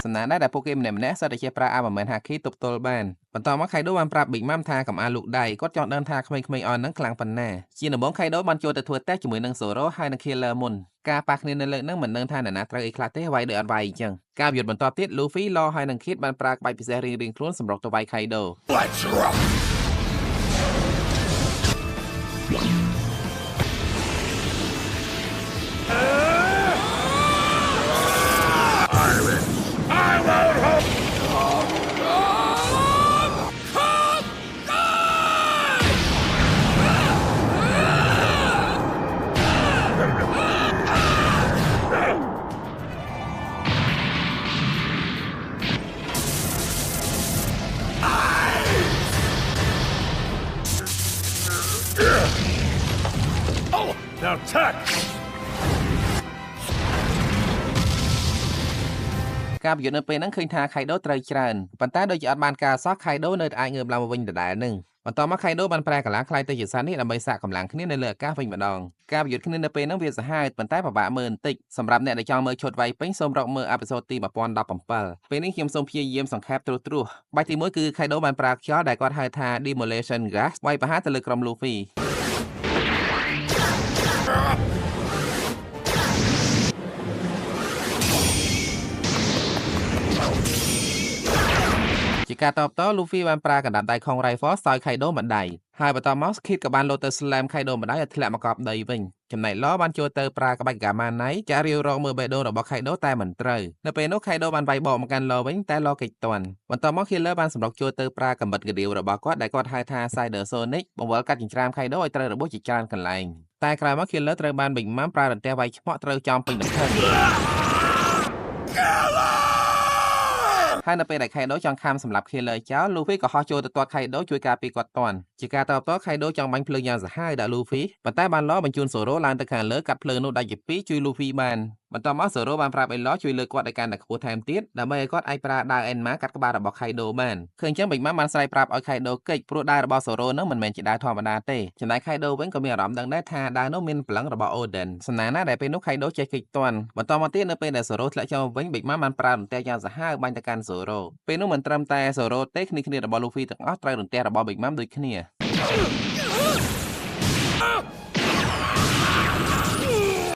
សំណាងដែរដែលពួកគេម្នាក់សិតតែចេះប្រើអាមិនមែន Haki ទប់ទល់បានបន្តមក Kaido បានប្រាប់ Big Mom ថាកុំអាលលូកដៃគាត់ចង់ដឹងថាក្មេងៗអស់ហ្នឹងខ្លាំងប៉ុណ្ណាជាដំបូង Kaido បានចូលទៅធ្វើតេស្តជាមួយនឹង Zoro ហើយនឹង Killer មុនការប៉ះគ្នានៅលើកហ្នឹងមិនដឹងថាអ្នកណាត្រូវអីខ្លះទេវាយដោយអត់វាយអញ្ចឹងការប្រយុទ្ធបន្តទៀត Luffy Law ហើយនឹង Kid បានប្រើក្បាច់ពិសេសរៀងៗខ្លួនសម្រុកទៅវាយ Kaido Let's rock. I won't hope. Oh, now attack! ការប្រយុទ្ធនៅពេលហ្នឹងឃើញថាខៃដូត្រូវច្រើនប៉ុន្តែដូចជាអត់បានការសោះខៃដូនៅតែអាចងើបឡើងមកវិញដដែលនឹងបន្តមកខៃដូបានប្រែកម្លាំងខ្លាយទៅជាសត្វនេះដើម្បីសាកកម្លាំងគ្នានៅលើអាកាសវិញម្ដងការប្រយុទ្ធគ្នានៅពេលហ្នឹងវាសាហាវប៉ុន្តែពិបាកមើលបន្តិចសម្រាប់អ្នកដែលចង់មើលឈុតវាយពេញសូមរកមើលអេពីសូតទី1017ពេលនេះខ្ញុំសូមព្យាយាមសង្ខេបត្រួសបាច់ទី1គឺខៃដូបានប្រើខ្យល់ដែលគាត់ហៅថា Demolition Gas វាយប្រហារទៅលើក្រុម Luffy ជាការតបត Luffy បានប្រើកណ្ដាប់ដៃខុង Rifle សោយខៃដូម្ដាយហើយបន្តមក Kid ក៏បានលោតទៅ Slam ខៃដូម្ដាយឲ្យធ្លាក់មកកប់ដីវិញចំណែក Law បានចូលទៅប្រើក្បាច់ Gamma Knife ចាក់រាវរកមើលបេះដូងរបស់ខៃដូតែមិនត្រូវនៅពេលនោះខៃដូបានវាយបកមកកាន់ Law វិញតែ Law គេចទាន់បន្តមក Killer បានសម្រុកចូលទៅប្រើកាំបិតកាឌៀវរបស់គាត់ដែលគាត់ហៅថា Cider Sonic បង្វិលកាត់ចិញ្ច្រាំខៃដូឲ្យត្រូវរបួសជាច្រើនកន្លែងតែក្រោយមក Killer ត្រូវបាន Big Mom ប្រើរន្ទះវាយឆ្មក់ត្រូវចំពេញនឹងធឹងហើយនៅពេលដែលខៃដូចង់ខំសម្លាប់ Killer ចោល Luffy ក៏ហោះចូលទៅទាត់ខៃដូជួយការពារគាត់ទាន់ជាការតបតខៃដូចង់បាញ់ភ្លើងយ៉ាងសាហាវដល់ Luffy ប៉ុន្តែបានឡបញ្ជូន Zoro ឡើងទៅខាងលើកាត់ភ្លើងនោះដាច់ជាពីរជួយ Luffy បានបន្តមក Zoro បានប្រាប់ឲ្យឡជួយលើកគាត់ឲ្យកាន់តែខ្ពស់ថែមទៀតដើម្បីឲ្យគាត់អាចប្រើដាវ Enma កាត់ក្បាលរបស់ខៃដូបានឃើញចឹង Big Mom បានស្រែកប្រាប់ឲ្យខៃដូកិច្ចព្រោះដាវរបស់ Zoro នោះមិនមែនជាដាវធម្មតាទេចំណែកខៃដូវិញក៏មានអារម្មណ៍ដឹងដែរថាដាវនោះមានកម្លាំងរបស់ Oden សំណាងណាដែលពេលនោះខៃដូចេះកិច្ចទាន់បន្តមកទៀតនៅពេលដែល Zoro ធ្លាក់ចុះវិញ Big Mom បានប្រើរន្ទះយ៉ាងសាហាវបាញ់ទៅកាន់ Zoro ពេលនោះមិនត្រឹមតែ Zoro ទេគ្នារបស់ Luffy ទាំងអស់ត្រូវរន្ទះរបស់ Big Mom ដូចគ្នា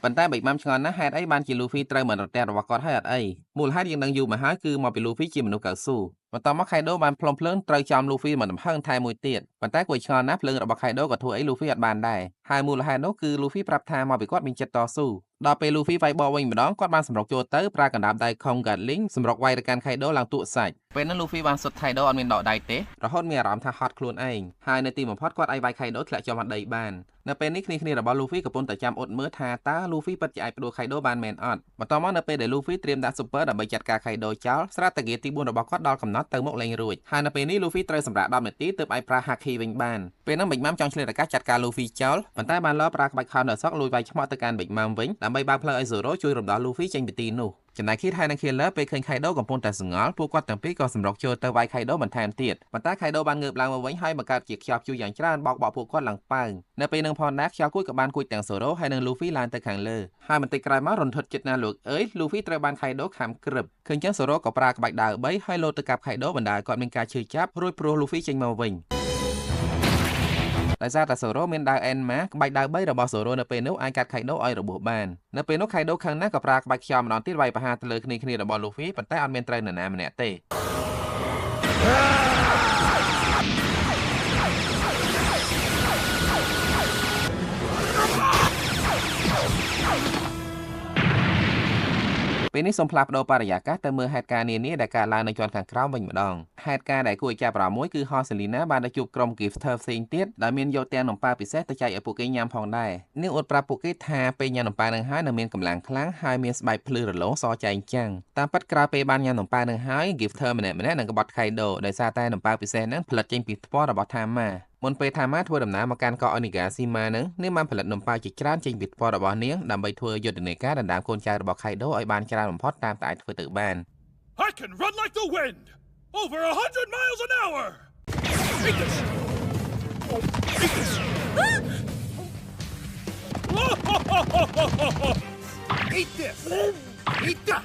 ប៉ុន្តែ Big Mom ឆ្ងល់ណាស់ហេតុអីបានជា Luffy ត្រូវមិនរន្ទះរបស់គាត់ហើយអត់អីមូលហេតុយើងដឹងយូរមកហើយគឺមកពី Luffy ជាមនុស្សកៅស៊ូបន្តមកខៃដូបានផ្លុំភ្លើងត្រូវចំ Luffy មកដំហឹងថែមមួយទៀតប៉ុន្តែគួរឆ្ងល់ណាស់ភ្លើងរបស់ខៃដូក៏ធ្វើអី Luffy អត់បានដែរហើយមូលហេតុនោះគឺ Luffy ប្រាប់ថាមកពីគាត់មានចិត្តតស៊ូដល់ពេល Luffy វាយបកវិញម្ដងគាត់បានសម្រុកចូលទៅប្រើកណ្ដាប់ដៃខុង Gatling សម្រុកវាយទៅកាន់ខៃដូឡើងទក់សាច់ពេលនោះ Luffy បានសុទ្ធខៃដូអត់មានដកដៃទេរហូតមានអារម្មណ៍ថាហត់ខ្លួនឯងហើយនៅទីបំផុតគាត់អាចវាយខៃដូធ្លាក់ចុះមកដីបាននៅពេលនេះគ្នារបស់ Luffy កំពុងតែចាំអ៊ុតមើលថាតើ Luffy ពិតជាអាចផ្ដួលខៃដូបានមែនអត់បន្តមកនៅពេលដែល Luffy ត្រៀមដាក់ Super ដើម្បីចាត់ការខៃដូចោលស្រាប់តែហ្គេតទី4របស់គាត់ដល់កំណត់ទៅមុខលេងរួចហើយនៅពេលនេះ Luffy ត្រូវសម្រាប់10នាទីទើបអាចប្រើ Haki វិញបានពេលនោះ Big Mom ចង់ឆ្លៀតឱកាសចាត់ការ Luffy ចោលប៉ុន្តែបានឡប្រើក្បាច់ Counter Shock លួចវាយឆ្មក់ទៅកាន់ Big Mom វិញដើម្បីបើកផ្លូវឲ្យ Zoro ជួយរំដោះ Luffy ចេញពីទីនោះចំណែក Kid ហើយនិង Killer ពេលឃើញខៃដូកំពុងតែសង្អល់ពួកគាត់ទាំងពីរក៏សម្រុកចូលទៅវាយខៃដូបន្ថែមទៀតប៉ុន្តែខៃដូបានងើបឡើងមកវិញហើយបង្កើតជាខ្យល់ព្យុះយ៉ាងច្រើនបោកពួកគាត់ឡើងប៉ើងនៅពេលនឹងផងដែរខ្យល់គួចក៏បានគួចទាំង Zoro ហើយនិង Luffy ឡើងទៅខាងលើហើយបន្តិចក្រោយមករន្ធត់ចិត្តណាលោកអើយ Luffy ត្រូវបានខៃដូខាំក្រឹបឃើញចឹង Zoro ក៏ប្រើក្បាច់ដាវ3ហើយលោតទៅកាប់ខៃដូបណ្ដាលគាត់មានការឈឺចាប់រួចព្រោះ Luffy ចេញមកវិញដោយសារតែ Zoro មានដាវ Enma ក្បាច់ដាវ3របស់ Zoro នៅពេលនោះអាចកាត់ខៃដូឲ្យរបួសបាននៅពេលនោះខៃដូខឹងណាស់ក៏ប្រើក្បាច់ខ្យល់ម្ដងទៀតវាយប្រហារទៅលើគ្នារបស់ Luffy ប៉ុន្តែអត់មានត្រូវនរណាម្នាក់ទេពេលនេះសូមផ្លាស់ប្ដូរបរិយាកាសទៅមើលហេតុការណ៍នានាដែលកើតឡើងនៅជាន់ខាងក្រោមវិញម្ដងហេតុការណ៍ដែលគួរឲ្យចាប់អារម្មណ៍មួយគឺ Horselina បានទៅជួបក្រុម Gifter ផ្សេងទៀតដែលមានយកទាំងនំប៉័ងពិសេសទៅចែកឲ្យពួកគេញ៉ាំផងដែរនាងអួតប្រាប់ពួកគេថាពេលញ៉ាំនំប៉័ងនឹងហើយនៅមានកម្លាំងខ្លាំងហើយមានស្បែកភ្លឺរលោងសចែងចាំងតាមពិតក្រោយពេលបានញ៉ាំនំប៉័ងនឹងហើយ Gifter ម្នាក់នឹងក្បត់ខៃដូដោយសារតែនំប៉័ងពិសេសហ្នឹងផលិតចេញពីថ្ពាល់របស់ Tamaមុនពេលថាម៉ាធ្វើដំណើរមកកាន់កោះ Onigashima នឹងនាងបានផលិតនំប៉័ងជាច្រើនចេញពីថ្ពាល់របស់នាងដើម្បីធ្វើយុទ្ធនាការដណ្ដើមកូនចៅរបស់ខៃដូឲ្យបានច្រើនបំផុតតាមតែអាចធ្វើទៅបាន I can run like the wind over 100 miles an hour Eat this Eat this Eat this Eat that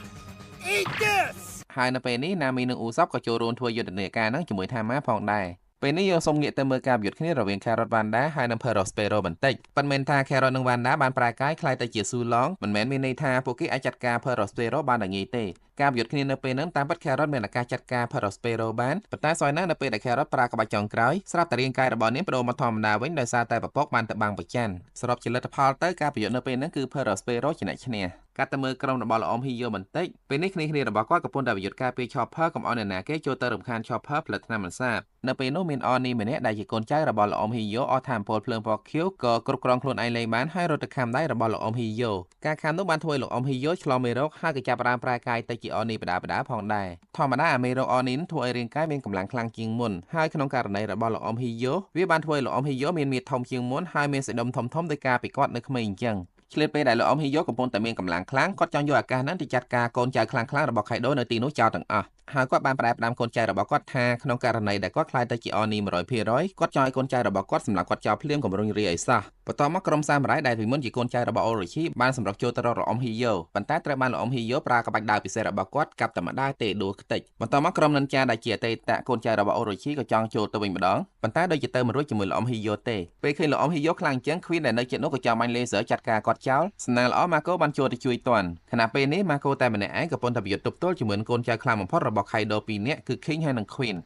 Eat this ហើយនៅពេលនេះណាមីនិងអ៊ូសបក៏ចូលរួមធ្វើយុទ្ធនាការហ្នឹងជាមួយថាម៉ាផងដែរពេលនេះយើងសូមងាកទៅមើលការប្រយុទ្ធគ្នារវាង Carrot Vanda ហើយនិង Perospero បន្តិចប៉ុន្មានថា Carrot និង Vanda បានប្រែកាយខ្លាយទៅជា Sulong មិនមែនមានន័យថាពួកគេអាចចាត់ការ Perospero បានដោយងាយទេការប្រយុទ្ធគ្នានៅពេលហ្នឹងតាមពិត Carrot មានឱកាសចាត់ការ Perospero បានប៉ុន្តែសោយណាស់នៅពេលដែល Carrot ប្រើក្បាច់ចុងក្រោយស្រាប់តែរាងកាយរបស់នាងបដូរមកធម្មតាវិញដោយសារតែពពកបានទៅបាំងប្រច័ណ្ឌសរុបជាលទ្ធផលទៅការប្រយុទ្ធនៅពេលហ្នឹងគឺ Perospero ជាអ្នកឈ្នះ កាត់តែមើលក្រុមរបស់លោកអ៊ំហ៊ីយ៉ូបន្តិចពេលនេះគ្នារបស់គាត់កំពុងតែប្រយុទ្ធការពារ Chopper កុំឲ្យអ្នកណាគេចូលទៅរំខាន Chopper ផលិតថ្នាំបន្សាបនៅពេលនោះមានអននីម្នាក់ដែលជាកូនចៅរបស់លោកអ៊ំហ៊ីយ៉ូអស់ថាមពលភ្លើងពណ៌ខៀវក៏គ្រប់គ្រងខ្លួនឯងលេងបានហើយរត់ទៅខាំដៃរបស់លោកអ៊ំហ៊ីយ៉ូការខាំនោះបានធ្វើឲ្យលោកអ៊ំហ៊ីយ៉ូឆ្លងមេរោគហើយក៏ចាប់ផ្ដើមប្រែកាយទៅជាអននីបដាផងដែរធម្មតាអាមេរោគអននីធ្វើឲ្យរាងកាយមានកម្លាំងខ្លាំងជាងមុនហើយក្នុងករណីរបស់លោកអ៊ំហ៊ីយ៉ូវាបានធ្វើឲ្យលោកអ៊ំហ៊ីយ៉ូមានមាឌធំជាងមុនហើយមានស្ដុំធំដោយការពីគាត់នៅក្មេងអញ្ចឹងឆ្លៀតពេលដែលលោកអ៊ំហ៊ីយ៉ូកំពុងតែមានកម្លាំងខ្លាំងគាត់ចង់យកឱកាសហ្នឹងទៅចាត់ការកូនចៅខ្លាំងៗរបស់ខៃដូនៅទីនោះចោលទាំងអស់ហើយគាត់បានប្រែផ្ដាំកូនចៅរបស់គាត់ថាក្នុងករណីដែលគាត់ខ្លាចទៅជាអនី 100% គាត់ចង់ឲ្យកូនចៅរបស់គាត់សម្រាប់គាត់ចោលភ្លាមគម្រុញរាយឲ្យសោះបន្ទាប់មកក្រុមសាមរ៉ៃដែលពីមុនជាកូនចៅរបស់អូរ៉ូឈីបានសម្រុកចូលទៅរកលោកអ៊ំហ៊ីយ៉ូប៉ុន្តែត្រូវបានលោកអ៊ំហ៊ីយ៉ូប្រើក្បាច់ដាវពិសេសរបស់គាត់កាប់តែម្ដាយទេដួលខ្ទេចបន្ទាប់មកក្រុមនិនចាដែលជាអតីតកូនចៅរបស់អូរ៉ូឈីក៏ចង់ចូលទៅវិញម្ដងប៉ុន្តែដូចជាទៅមិនរួចជាមួយលោកអ៊ំហ៊ីយ៉ូទេពេលឃើញលោកអ៊ំហ៊ីយ៉ូខ្លាំងអញ្ចឹង Queen ដែលនៅជិតនោះក៏ចង់បាញ់លេសឺចាត់ការគាត់ចោលស្នើល្អម៉ាកូបានចូលទៅជួយទាន់ខណៈពេលនេះម៉ាកូតែម្នាក់ឯងកំពុងតែប្រយុទ្ធទប់ទល់ជាមួយកូនចៅខ្លាំងបំផុតរបស់ Kaido 2នាក់គឺ King ហើយនិង Queen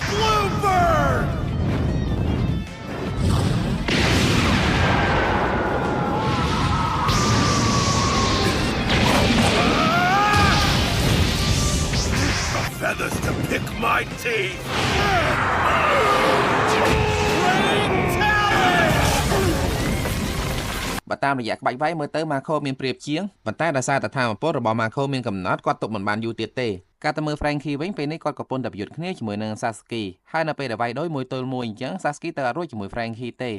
Bluebird! Feathers to pick my teeth!បើតាមរយៈក្បាច់វាយមើលទៅម៉ាខូមានប្រៀបជាងប៉ុន្តែដោយសារតែថាមពលរបស់ម៉ាខូមានកំណត់គាត់ទុកមិនបានយូរទៀតទេការទៅមើល Frankie វិញពេលនេះគាត់កំពុងតែប្រយុទ្ធគ្នាជាមួយនឹង Sasuke ហើយនៅពេលដែលវាយដោយមួយទល់មួយអញ្ចឹង Sasuke ទៅអត់រួចជាមួយ Frankie ទេ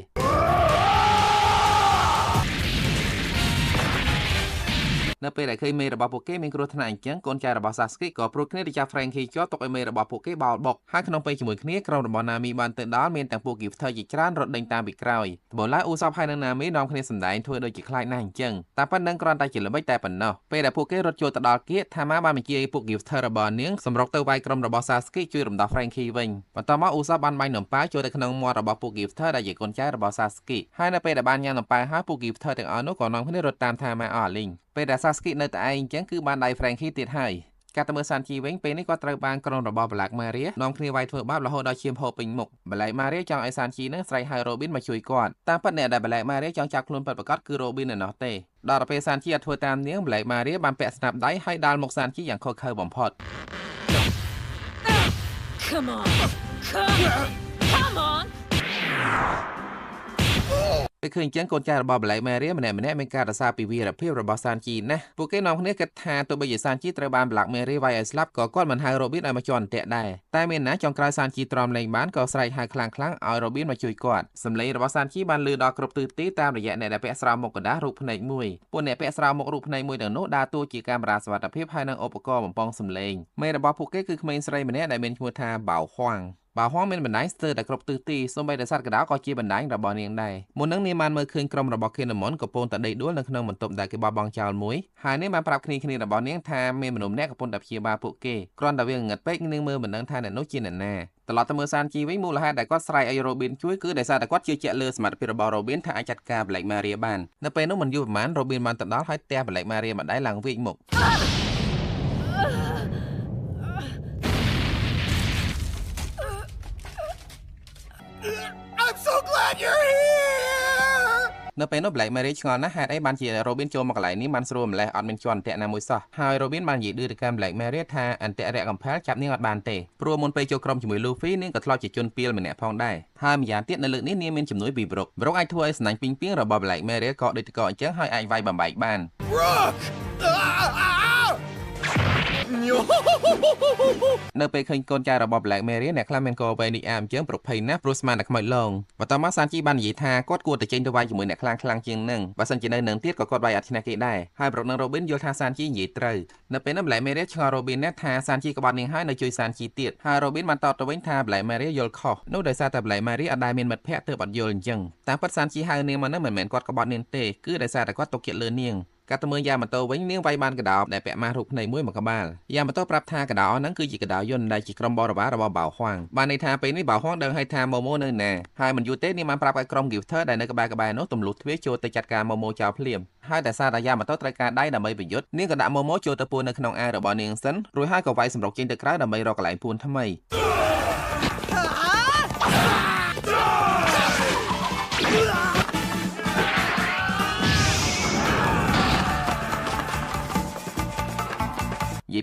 នៅពេលដែលឃើញមេរបស់ពួកគេមានគ្រោះថ្នាក់អញ្ចឹងកូនចៅរបស់ Sasuke ក៏ព្រួតគ្នាទៅចាប់ Frankie ជាប់ទុកឲ្យមេរបស់ពួកគេបោលបុកហើយក្នុងពេលជាមួយគ្នាក្រុមរបស់ Nami បានទៅដល់មានទាំងពួក Gifter ជាច្រើនរត់ដេញតាមពីក្រោយត្បូងឡើយ Usopp ហើយនិង Nami នាំគ្នាសម្ដែងធ្វើដូចជាខ្លាចណាស់អញ្ចឹងតែប៉ុណ្្នឹងគ្រាន់តែជាល្បិចតែប៉ុណ្ណោះពេលដែលពួកគេរត់ចូលទៅដល់គៀក Tama បានបញ្ជាឲ្យពួក Gifter របស់នាងសម្រុកទៅវាយក្រុមរបស់ Sasuke ជួយរំដោះ Frankie វិញបន្ទាប់មក Usopp បានបាញ់នំប៉ាវចូលទៅក្នុងមាត់របស់ពួក Gifter ដែលជាកូនចៅរបស់ Sasuke ហើយនៅពេលដែលបានញ៉ាំនំប៉ាវហើយពួក Gifter ទាំងអស់នោះក៏នាំគ្នារត់តាម Tama អស់លីងពេលដែល Sasuke នៅតែឯងអញ្ចឹងគឺបានដៃ Frankie ទៀតហើយការទៅមើល Sanji វិញពេលនេះគាត់ត្រូវបានក្រុមរបស់ Black Maria នាំគ្នាវាយធ្វើបាបរហូតដល់ឈាមហូរពេញមុខ Black Maria ចង់ឲ្យ Sanji នឹងស្រែកហៅ Robin មកជួយគាត់តាមពិតអ្នកដែល Black Maria ចង់ចាប់ខ្លួនពិតប្រាកដគឺ Robin ឯណោះទេដល់ពេល Sanji អត់ធ្វើតាមនាង Black Maria បានពាក់ស្នាប់ដៃហើយដាល់មុខ Sanji យ៉ាងខុសខើបំផុត Come on. Come on. ពេលឃើញអញ្ចឹងកូនចៅរបស់ Black Maria ម្នាក់ៗមានការរសារពីវីរភាពរបស់ Sanji ណាស់ពួកគេនាំគ្នាគិតថាទោះបីជា Sanji ត្រូវបាន Black Maria វាយឲ្យស្លាប់ក៏គាត់មិនហៅ Robin ឲ្យមកជាន់អន្ទាក់ដែរតែមានណាចុងក្រោយ Sanji ទ្រាំលែងបានក៏ស្រែកហៅខ្លាំងៗឲ្យ Robin មកជួយគាត់សម្លេងរបស់ Sanji បានលឺដល់គ្រប់ទិសទីតាមរយៈអ្នកដែលពាក់ស្រោមមុខកណ្ដាស់រូបភ្នែកមួយពួកអ្នកពាក់ស្រោមមុខរូបភ្នែកមួយទាំងនោះដើរតួជាកាមេរ៉ាសុវត្ថិភាពហើយនិងឧបករណ៍បំពងសម្លេងមេរបស់ពួកគេគឺក្មេងស្រីម្នាក់ដែលមានឈ្មោះថាបាវហួងបាហួងមានបណ្ដាញស្ទើរតែគ្រប់ទិសទីសូម្បីតែសត្វកណ្ដៅក៏ជាបណ្ដាញរបស់នាងដែរមុននឹងនាងបានមើលឃើញក្រុមរបស់ Kinemon កំពុងតែដេកដួលនៅក្នុងបន្ទប់ដែលគេបោះបង់ចោលមួយហើយនាងបានប្រាប់គ្នារបស់នាងថាមានមនុស្សម្នាក់កំពុងតែព្យាបាលពួកគេគ្រាន់តែវាងឹតពេកនាងមើលមិនដឹងថាអ្នកនោះជាអ្នកណាត្រឡប់ទៅមើល Sanji វិញមូលហេតុដែលគាត់ស្រែកឲ្យ Robin ជួយគឺដោយសារតែគាត់ជឿជាក់លើសមត្ថភាពរបស់ Robin ថាអាចចាត់ការ Black Maria បាននៅពេលនោះមិនយូរប៉ុន្មាន Robin បានទៅដល់ហើយទះ Black Maria ម្ដាយឡើងវិញមុខI'm so glad you're here! នៅពេលនោះ Black Maria ឆ្ងល់ណាស់ហេតុអីបានជា Robin ចូលមកកន្លែងនេះបានស្រួលម្លេះអត់មានជាន់អន្ទាក់ណាមួយសោះហើយ Robin បាននិយាយឌឺទៅកាន់ Black Maria ថាអន្ទាក់រយៈកំផែលចាប់នាងអត់បានទេព្រោះមុនពេលចូលក្រុមជាមួយ Luffy នាងក៏ធ្លាប់ជាជនពាលម្នាក់ផងដែរហើយម្យ៉ាងទៀតនៅលើកនេះនាងមានជំនួយពី Brook អាចធ្វើឲ្យស្នាញ់ពីងពីងរបស់ Black Maria ក៏ដូចតកអញ្ចឹងហើយអាចវាយបំបែកបាន Brook! នៅពេលឃើញកូនចៅរបស់ Black Maria អ្នកខ្លះមានកវែងនេះអាមជើងប្រភ័យណាស់ព្រោះស្មានតែខ្មោចលងបន្ទាប់មក Sanji បាននិយាយថាគាត់គួរតែចេញទៅវាយជាមួយអ្នកខ្លាំងជាងនឹងបើសិនជានៅនឹងទៀតក៏គាត់វាយអត់ឈ្នះគេដែរហើយ Brook និង Robin យល់ថា Sanji និយាយត្រូវនៅពេលនោះ Black Maria ឆ្ងល់ Robin ណាស់ថា Sanji ក្បត់នាងហើយនៅជួយ Sanji ទៀតហើយ Robin បានតបទៅវិញថា Black Maria យល់ខុសនោះដោយសារតែ Black Maria អត់ដែលមានមិត្តភក្តិទើបអត់យល់អញ្ចឹងតាមពិត Sanji ហៅនាងមកនោះមិនមែនគាត់ក្បត់នាងទេគឺដោយសារតែគាត់ទុកចិត្តលើនាងកាត់ទៅមើលយ៉ាម៉ូតូវិញនាងវាយបានកដោបដែលពាក់ម៉ាស់រូបភ្នែកមួយមកក្បាលយ៉ាម៉ូតូប្រាប់ថាកដោហ្នឹងគឺជាកដោយន្តដែលជាក្រុមបរិវាររបស់បាវហួងបានន័យថាពេលនេះបាវហួងដឹងហើយថាម៉ូម៉ូនៅណាហើយមិនយូរទេនាងបានប្រាប់ឲ្យក្រុម Gifter ដែលនៅក្បែរនោះទម្លុះទ្វារចូលទៅចាត់ការម៉ូម៉ូចោលភ្លាមហើយតែសារតែយ៉ាម៉ូតូត្រូវការដៃដើម្បីប្រយុទ្ធនាងក៏ដាក់ម៉ូម៉ូចូលទៅពួននៅក្នុងអាវរបស់នាងសិនរួចហើយក៏វាយសម្រុកចេញទៅក្រៅដើម្បីរកកន្លែងពួនថ្មី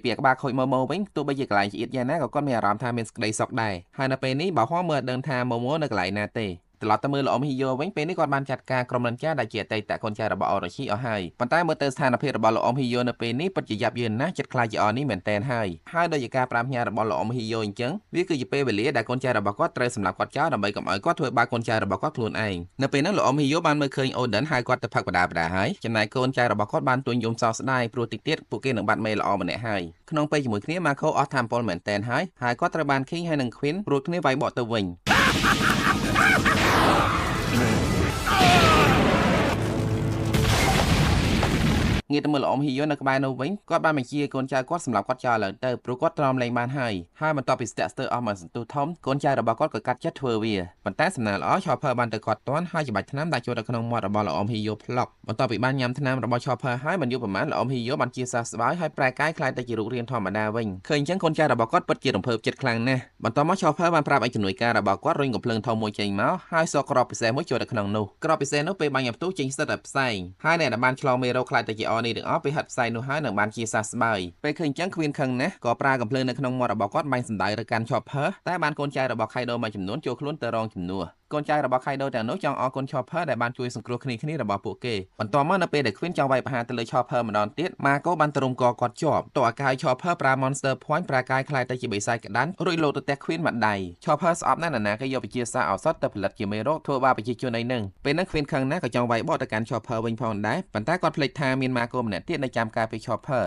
ពីក្បាលខូចម៉ូម៉ូវិញទោះបីជាកន្លែងជាតិយ៉ាងណាក៏គាត់មានអារម្មណ៍ថាមានក្តីសោកដែរហើយនៅពេលនេះបើហោះមើលដឹងថាម៉ូម៉ូនៅកន្លែងណាទេត្រឡប់ទៅមើលល្អមហ៊ីយ៉ូវិញពេលនេះគាត់បានចាត់ការក្រុមនិនចាដែលជាអតីតកូនចៅរបស់អូរ៉ូឈីអស់ហើយប៉ុន្តែមើលទៅស្ថានភាពរបស់ល្អមហ៊ីយ៉ូនៅពេលនេះពិតជាយ៉ាប់យ៉ឺនណាស់ចិត្តខ្លាចជាអនេះមែនតែនហើយដោយជាការប្រាំញ៉ារបស់ល្អមហ៊ីយ៉ូអញ្ចឹងវាគឺជាពេលវេលាដែលកូនចៅរបស់គាត់ត្រូវសម្លាប់គាត់ចោលដើម្បីកុំឲ្យគាត់ធ្វើបាបកូនចៅរបស់គាត់ខ្លួនឯងនៅពេលហ្នឹងល្អមហ៊ីយ៉ូបានមើលឃើញអូដិនហើយគាត់ទៅផឹកបដាបដាហើយចំណែកកូនចៅរបស់គាត់បានទួញយំសោកស្ដាយព្រោះតិចទៀតពួកគេនឹងបាត់មេល្អម្នាក់ហើយក្នុងពេលជាមួយគ្នាម៉ាខូអស់ថាមពលមែនតែនហើយគាត់ត្រូវបានឃីងហើយនឹងខ្វីនរួចគ្នាវាយបកទៅវិញងាកទៅមើលល្អមហ៊ីយ៉ូនៅក្បែរនោះវិញគាត់បានបញ្ជាកូនចៅគាត់សម្រាប់គាត់ចោលឡើងទៅព្រោះគាត់ទ្រាំលែងបានហើយបន្ទាប់ពីស្ទាក់ស្ទើរអស់មួយសន្ទុះធំកូនចៅរបស់គាត់ក៏កាត់ចិត្តធ្វើវាប៉ុន្តែសំណាងល្អឆោភើបានទៅគាត់ទាន់ហើយច្បាច់ថ្នាំដាក់ចូលទៅក្នុងមាត់របស់ល្អមហ៊ីយ៉ូផ្លុកបន្ទាប់ពីបានញ៉ាំថ្នាំរបស់ឆោភើហើយមិនយូរប៉ុន្មានល្អមហ៊ីយ៉ូបានជាសះស្បើយហើយប្រែកាយខ្លាយទៅជារូបរាងធម្មតាវិញឃើញអញ្ចឹងកូនចៅរបស់គាត់ពិតជារំភើបចិត្តខ្លាំងណាស់បន្ទាប់មកឆោភើបានប្រាប់ឲ្យជំនួយការរបស់គាត់រុញកំភ្លើងធំមួយចេញមកហើយសកក្របពិសេសមួយចូលទៅក្នុងនោះក្របពិសេសនោះពេលបាញ់អាផ្ទុះចេញស្ទើរតែផ្សែងហើយអ្នកដែលបានឆ្លងមេរោគខ្លាចទៅជាអនេះទាំងអស់ពេលហាត់ផ្សែងនោះហើយនឹងបានជាសះស្បើយពេលឃើញអញ្ចឹងខ្វីនខឹងណាស់ក៏ប្រើកំភ្លើងនៅក្នុងមាត់របស់គាត់បាញ់សម្ដៅទៅកាន់ឆោភើតែបានកូនចៅរបស់ខៃដូមួយចំនួនចូលខ្លួនទៅរងជំនួសកូនចៅរបស់ខៃដូទាំងនោះចង់អរគុណឆោភើដែលបានជួយសង្គ្រោះគ្នារបស់ពួកគេបន្ទាប់មកនៅពេលដែលខ្វីនចង់វាយប្រហារទៅលើឆោភើម្ដងទៀតម៉ាកូបានទ្រុំកគាត់ជាប់តោះអាកាយឆោភើប្រើ Monster Point ប្រើកាយខ្លាយទៅជាបិសាចក្តាន់រួចលោតទៅផ្ទះខ្វីនមួយដៃឆោភើស្អប់ណាស់ណាគេយកវិជាសាស្ត្រឱសថទៅផលិតជាមេរោគធ្វើបាបប្រជាជនឯនឹងពេលហ្នឹងខ្វីនខឹងណាស់ក៏ចង់វាយបកទៅកាន់ឆោភើវិញផងដែរប៉ុន្តែគាត់ភ្លេចថាមានម៉ាកូម្នាក់ទៀតនៅចាំការពារឆោភើ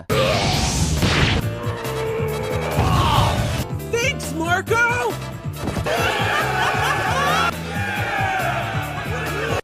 Thanks, Marco!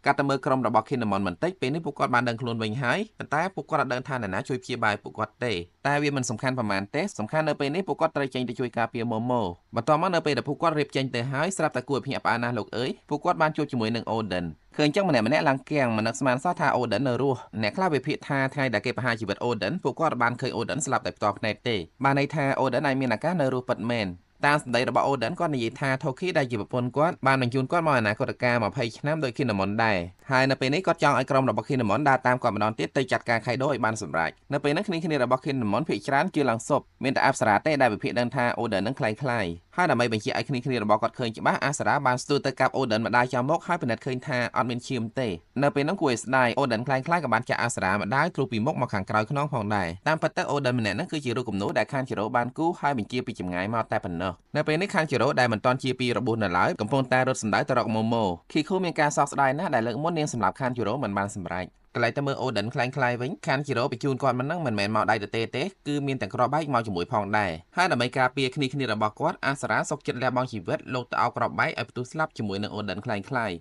កាត់ទៅមើលក្រុមរបស់ Kinemon បន្តិចពេលនេះពួកគាត់បានដឹងខ្លួនវិញហើយប៉ុន្តែពួកគាត់អត់ដឹងថាអ្នកណាជួយព្យាបាលពួកគាត់ទេតែវាមិនសំខាន់ប៉ុន្មានទេសំខាន់នៅពេលនេះពួកគាត់ត្រូវចេញទៅជួយការពារម៉ូម៉ូបន្ទាប់មកនៅពេលដែលពួកគាត់រៀបចេញទៅហើយស្រាប់តែគួរភ្ញាក់ផ្អើលណាស់លោកអើយពួកគាត់បានជួបជាមួយនឹងអូដិនឃើញចឹងម្នាក់ឡើងគាំងមិននឹកស្មានសោះថាអូដិននៅរស់អ្នកខ្លះវិភាគថាថ្ងៃដែលគេប្រហារជីវិតអូដិនពួកគាត់បានឃើញអូដិនស្លាប់តែផ្ទាល់ភ្នែកទេបានន័យថាអូដិនអាចមានអាការនៅរស់ពិតមែនតាមសម្ដីរបស់អូដិនគាត់និយាយថាថូគីដែលជាប្រពន្ធគាត់បានបញ្ជូនគាត់មកអនាគតកាល20ឆ្នាំដោយ Kinemon ដែរហើយនៅពេលនេះគាត់ចង់ឲ្យក្រុមរបស់ Kinemon ដើរតាមគាត់ម្ដងទៀតទៅចាត់ការខៃដូឲ្យបានសម្រេចនៅពេលនេះគ្នារបស់ Kinemon ភាគច្រើនជឿឡើងសពមានតែអប្សរាទេដែលវិភាគដឹងថាអូដិននឹងคล้ายហើយដើម្បីបញ្ជាក់ឲ្យគ្នារបស់គាត់ឃើញច្បាស់អប្សរាបានស្ទុះទៅកាប់អូដិនម្ដាយចាំមកហើយពិនិត្យឃើញថាអត់មានឈាមទេនៅពេលនោះគួរឲ្យស្ដាយអូដិនคล้ายក៏បានចាក់អប្សរាម្ដាយទ្រុបពីមុខមកខាងក្រោយខ្នងផងដែរតាមពិតទៅអូដិនម្នាក់ហ្នឹងគឺជារូបគំនូរដែលខានជីរ៉ូបានគូហើយបញ្ជាពីចម្ងាយមកតែប៉ុណ្ណោះនៅពេលនេះខានជីរ៉ូដែលមិនទាន់ជាពីរបួសនៅឡើយកំពុងតែរត់សម្ដៅទៅរកម៉ូម៉ូខីខូមានការសោកស្ដាយណាស់ដែលលើកមុននាងសម្រាប់ខានជីរ៉ូមិនបានសម្រេចកន្លែងទៅមើលអូដិនคล้ายវិញខានជីរ៉ូបញ្ជូនគាត់មិនមែនមកដៃទទេគឺមានទាំងក្របបែកមកជាមួយផងដែរហើយដើម្បីការពារគ្នារបស់គាត់អាសរាសុកចិត្តលះបង់ជីវិតលោកទៅអោបក្របបែកឲ្យផ្ទុះស្លាប់ជាមួយនឹងអូដិនคล้าย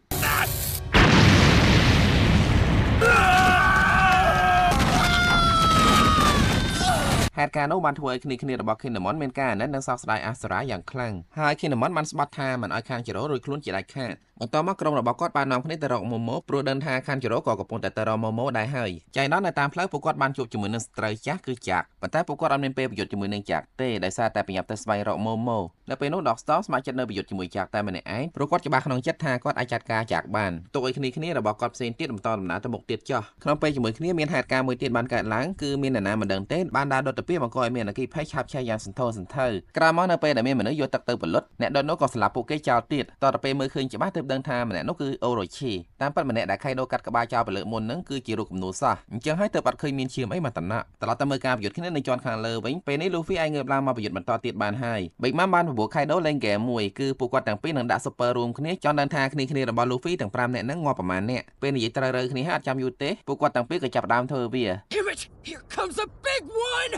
ហេតុការណ៍នោះបានធ្វើឲ្យគ្នារបស់ Kinemon មានការអាណិតនិងសោកស្ដាយអាសរាយ៉ាងខ្លាំងហើយ Kinemon បានស្បត់ថាមិនឲ្យខានជីរ៉ូរួចខ្លួនជាដាច់ខាតបន្ទាប់មកក្រុមរបស់គាត់បាននាំគ្នាទៅរកម៉ូម៉ូព្រោះដឹងថាខានជីរ៉ូក៏កំពុងតែទៅរកម៉ូម៉ូដែរហើយចៃដន្យនៅតាមផ្លូវពួកគាត់បានជួបជាមួយនឹងស្ត្រីចាស់គឺចាក់ប៉ុន្តែពួកគាត់អត់មានពេលប្រយុទ្ធជាមួយនឹងចាក់ទេដោយសារតែប្រញាប់ទៅស្វែងរកម៉ូម៉ូនៅពេលនោះ Doctor ស្ម័គ្រចិត្តនៅប្រយុទ្ធជាមួយចាក់តែម្នាក់ឯងព្រោះគាត់ច្បាស់ក្នុងចិត្តថាគាត់អាចចាត់ការចាក់បានទុកឲ្យគ្នារបស់គាត់ផ្សេងទៀតបន្តដំណើរទៅមុខទៀតចុះក្នុងពេលជាមួយគ្នាមានហេតុការណ៍មួយទៀតបានកើតឡើងគឺមាននរណាមិនដឹងទេបានដើរដុតទៅពីបង្កឲ្យមានអគិភ័យឆាបឆាយយ៉ាងសន្ធោសន្ធៅក្រោយមកនៅពេលដែលមានមនុស្សយកទឹកទៅផលិតអ្នកដុតនោះក៏ស្លាប់ពួកគេចោលទៀតតទៅពេលមើលឃើញច្បាស់ទើបដឹងថាម្នាក់នោះគឺអូរ៉ូឈីតាមពិតម្នាក់ដែលខៃដូកាត់ក្បាលចោលទៅលើមុនហ្នឹងគឺជារូបគំនូរសោះអញ្ចឹងហើយទើបអត់ឃើញមានឈាមអីមកតំណក់ត្រឡប់ទៅមើលការប្រយុទ្ធគ្នានៅជាន់ខាងលើវិញពេលនេះលូហ្វីអាចងើបឡើងមកប្រយុទ្ធបន្តទៀតបានហើយបិចម៉ាំបានបបួលខៃដូលេងហ្គេមមួយគឺពួកគាត់ទាំងពីរនឹងដាក់ស៊ុបពើរួមគ្នាចង់ដឹងថាគ្នារបស់លូហ្វីទាំង5នាក់ហ្នឹងងាប់ប្រមាណអ្នកពេលនិយាយត្រូវរើគ្នាហើយអត់ចាំយូរទេពួកគាត់ទាំងពីរក៏ចាប់ដើមធ្វើវា Damn it! Here comes a big one!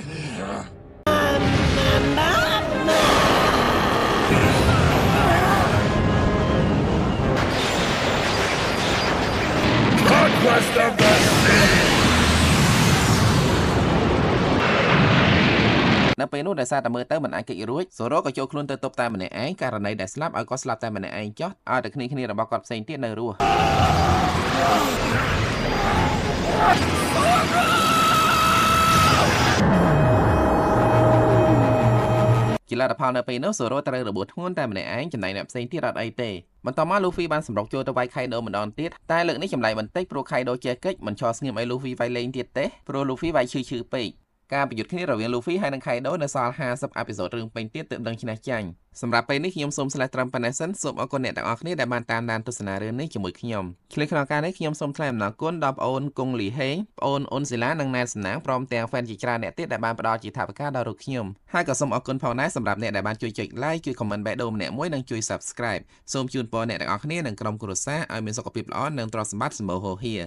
Conquest of the Sea! នៅពេលនោះដោយសារតែមើលទៅមិនអាចគេចរួចសូរ៉ូក៏ចូលខ្លួនទៅទប់តែម្នាក់ឯងករណីដែលស្លាប់ឲ្យគាត់ស្លាប់តែម្នាក់ឯងចោះឲ្យតែគ្នារបស់គាត់ផ្សេងទៀតនៅរស់ជាលទ្ធផលនៅពេលនោះសូរ៉ូត្រូវរបួសធ្ងន់តែម្នាក់ឯងចំណែកអ្នកផ្សេងទៀតអត់អីទេបន្ទាប់មកលូហ្វីបានសម្រុកចូលទៅវាយខៃដូម្ដងទៀតតែលើកនេះចម្លែកបន្តិចព្រោះខៃដូចេះកិច្ចមិនឈរស្ងៀមឲ្យលូហ្វីវាយលេងទៀតទេព្រោះលូហ្វីវាយឈឺពេក ការប្រយុទ្ធគ្នារវាង Luffy ហើយនិង Kaido នៅសល់50 អេពីសូតរឿងពេញទៀតទើបដឹងឈ្នះចាញ់សម្រាប់ពេលនេះខ្ញុំសូមឆ្លៃត្រឹមប៉ុណ្ណេះសិនសូមអរគុណអ្នកទាំងអស់គ្នាដែលបានតាមដានទស្សនារឿងនេះជាមួយខ្ញុំក្នុងការនេះខ្ញុំសូមថ្លែងអំណរគុណដល់បងអូនគង់លីហេងបងអូនអ៊ុនស៊ីឡានិងណែនសំណាងព្រមទាំង fan ជាច្រើនអ្នកទៀតដែលបានផ្ដល់ជាថវិកាដល់រូបខ្ញុំហើយក៏សូមអរគុណផងដែរសម្រាប់អ្នកដែលបានជួយចុច like ជួយ comment បេះដូងម្នាក់មួយនិងជួយ subscribe សូមជូនពរអ្នកទាំងអស់គ្នានិងក្រុមគ្រួសារឲ្យមានសុខភាពល្អនិងទ្រព្យសម្បត្តិសម្បូរហូរហៀរ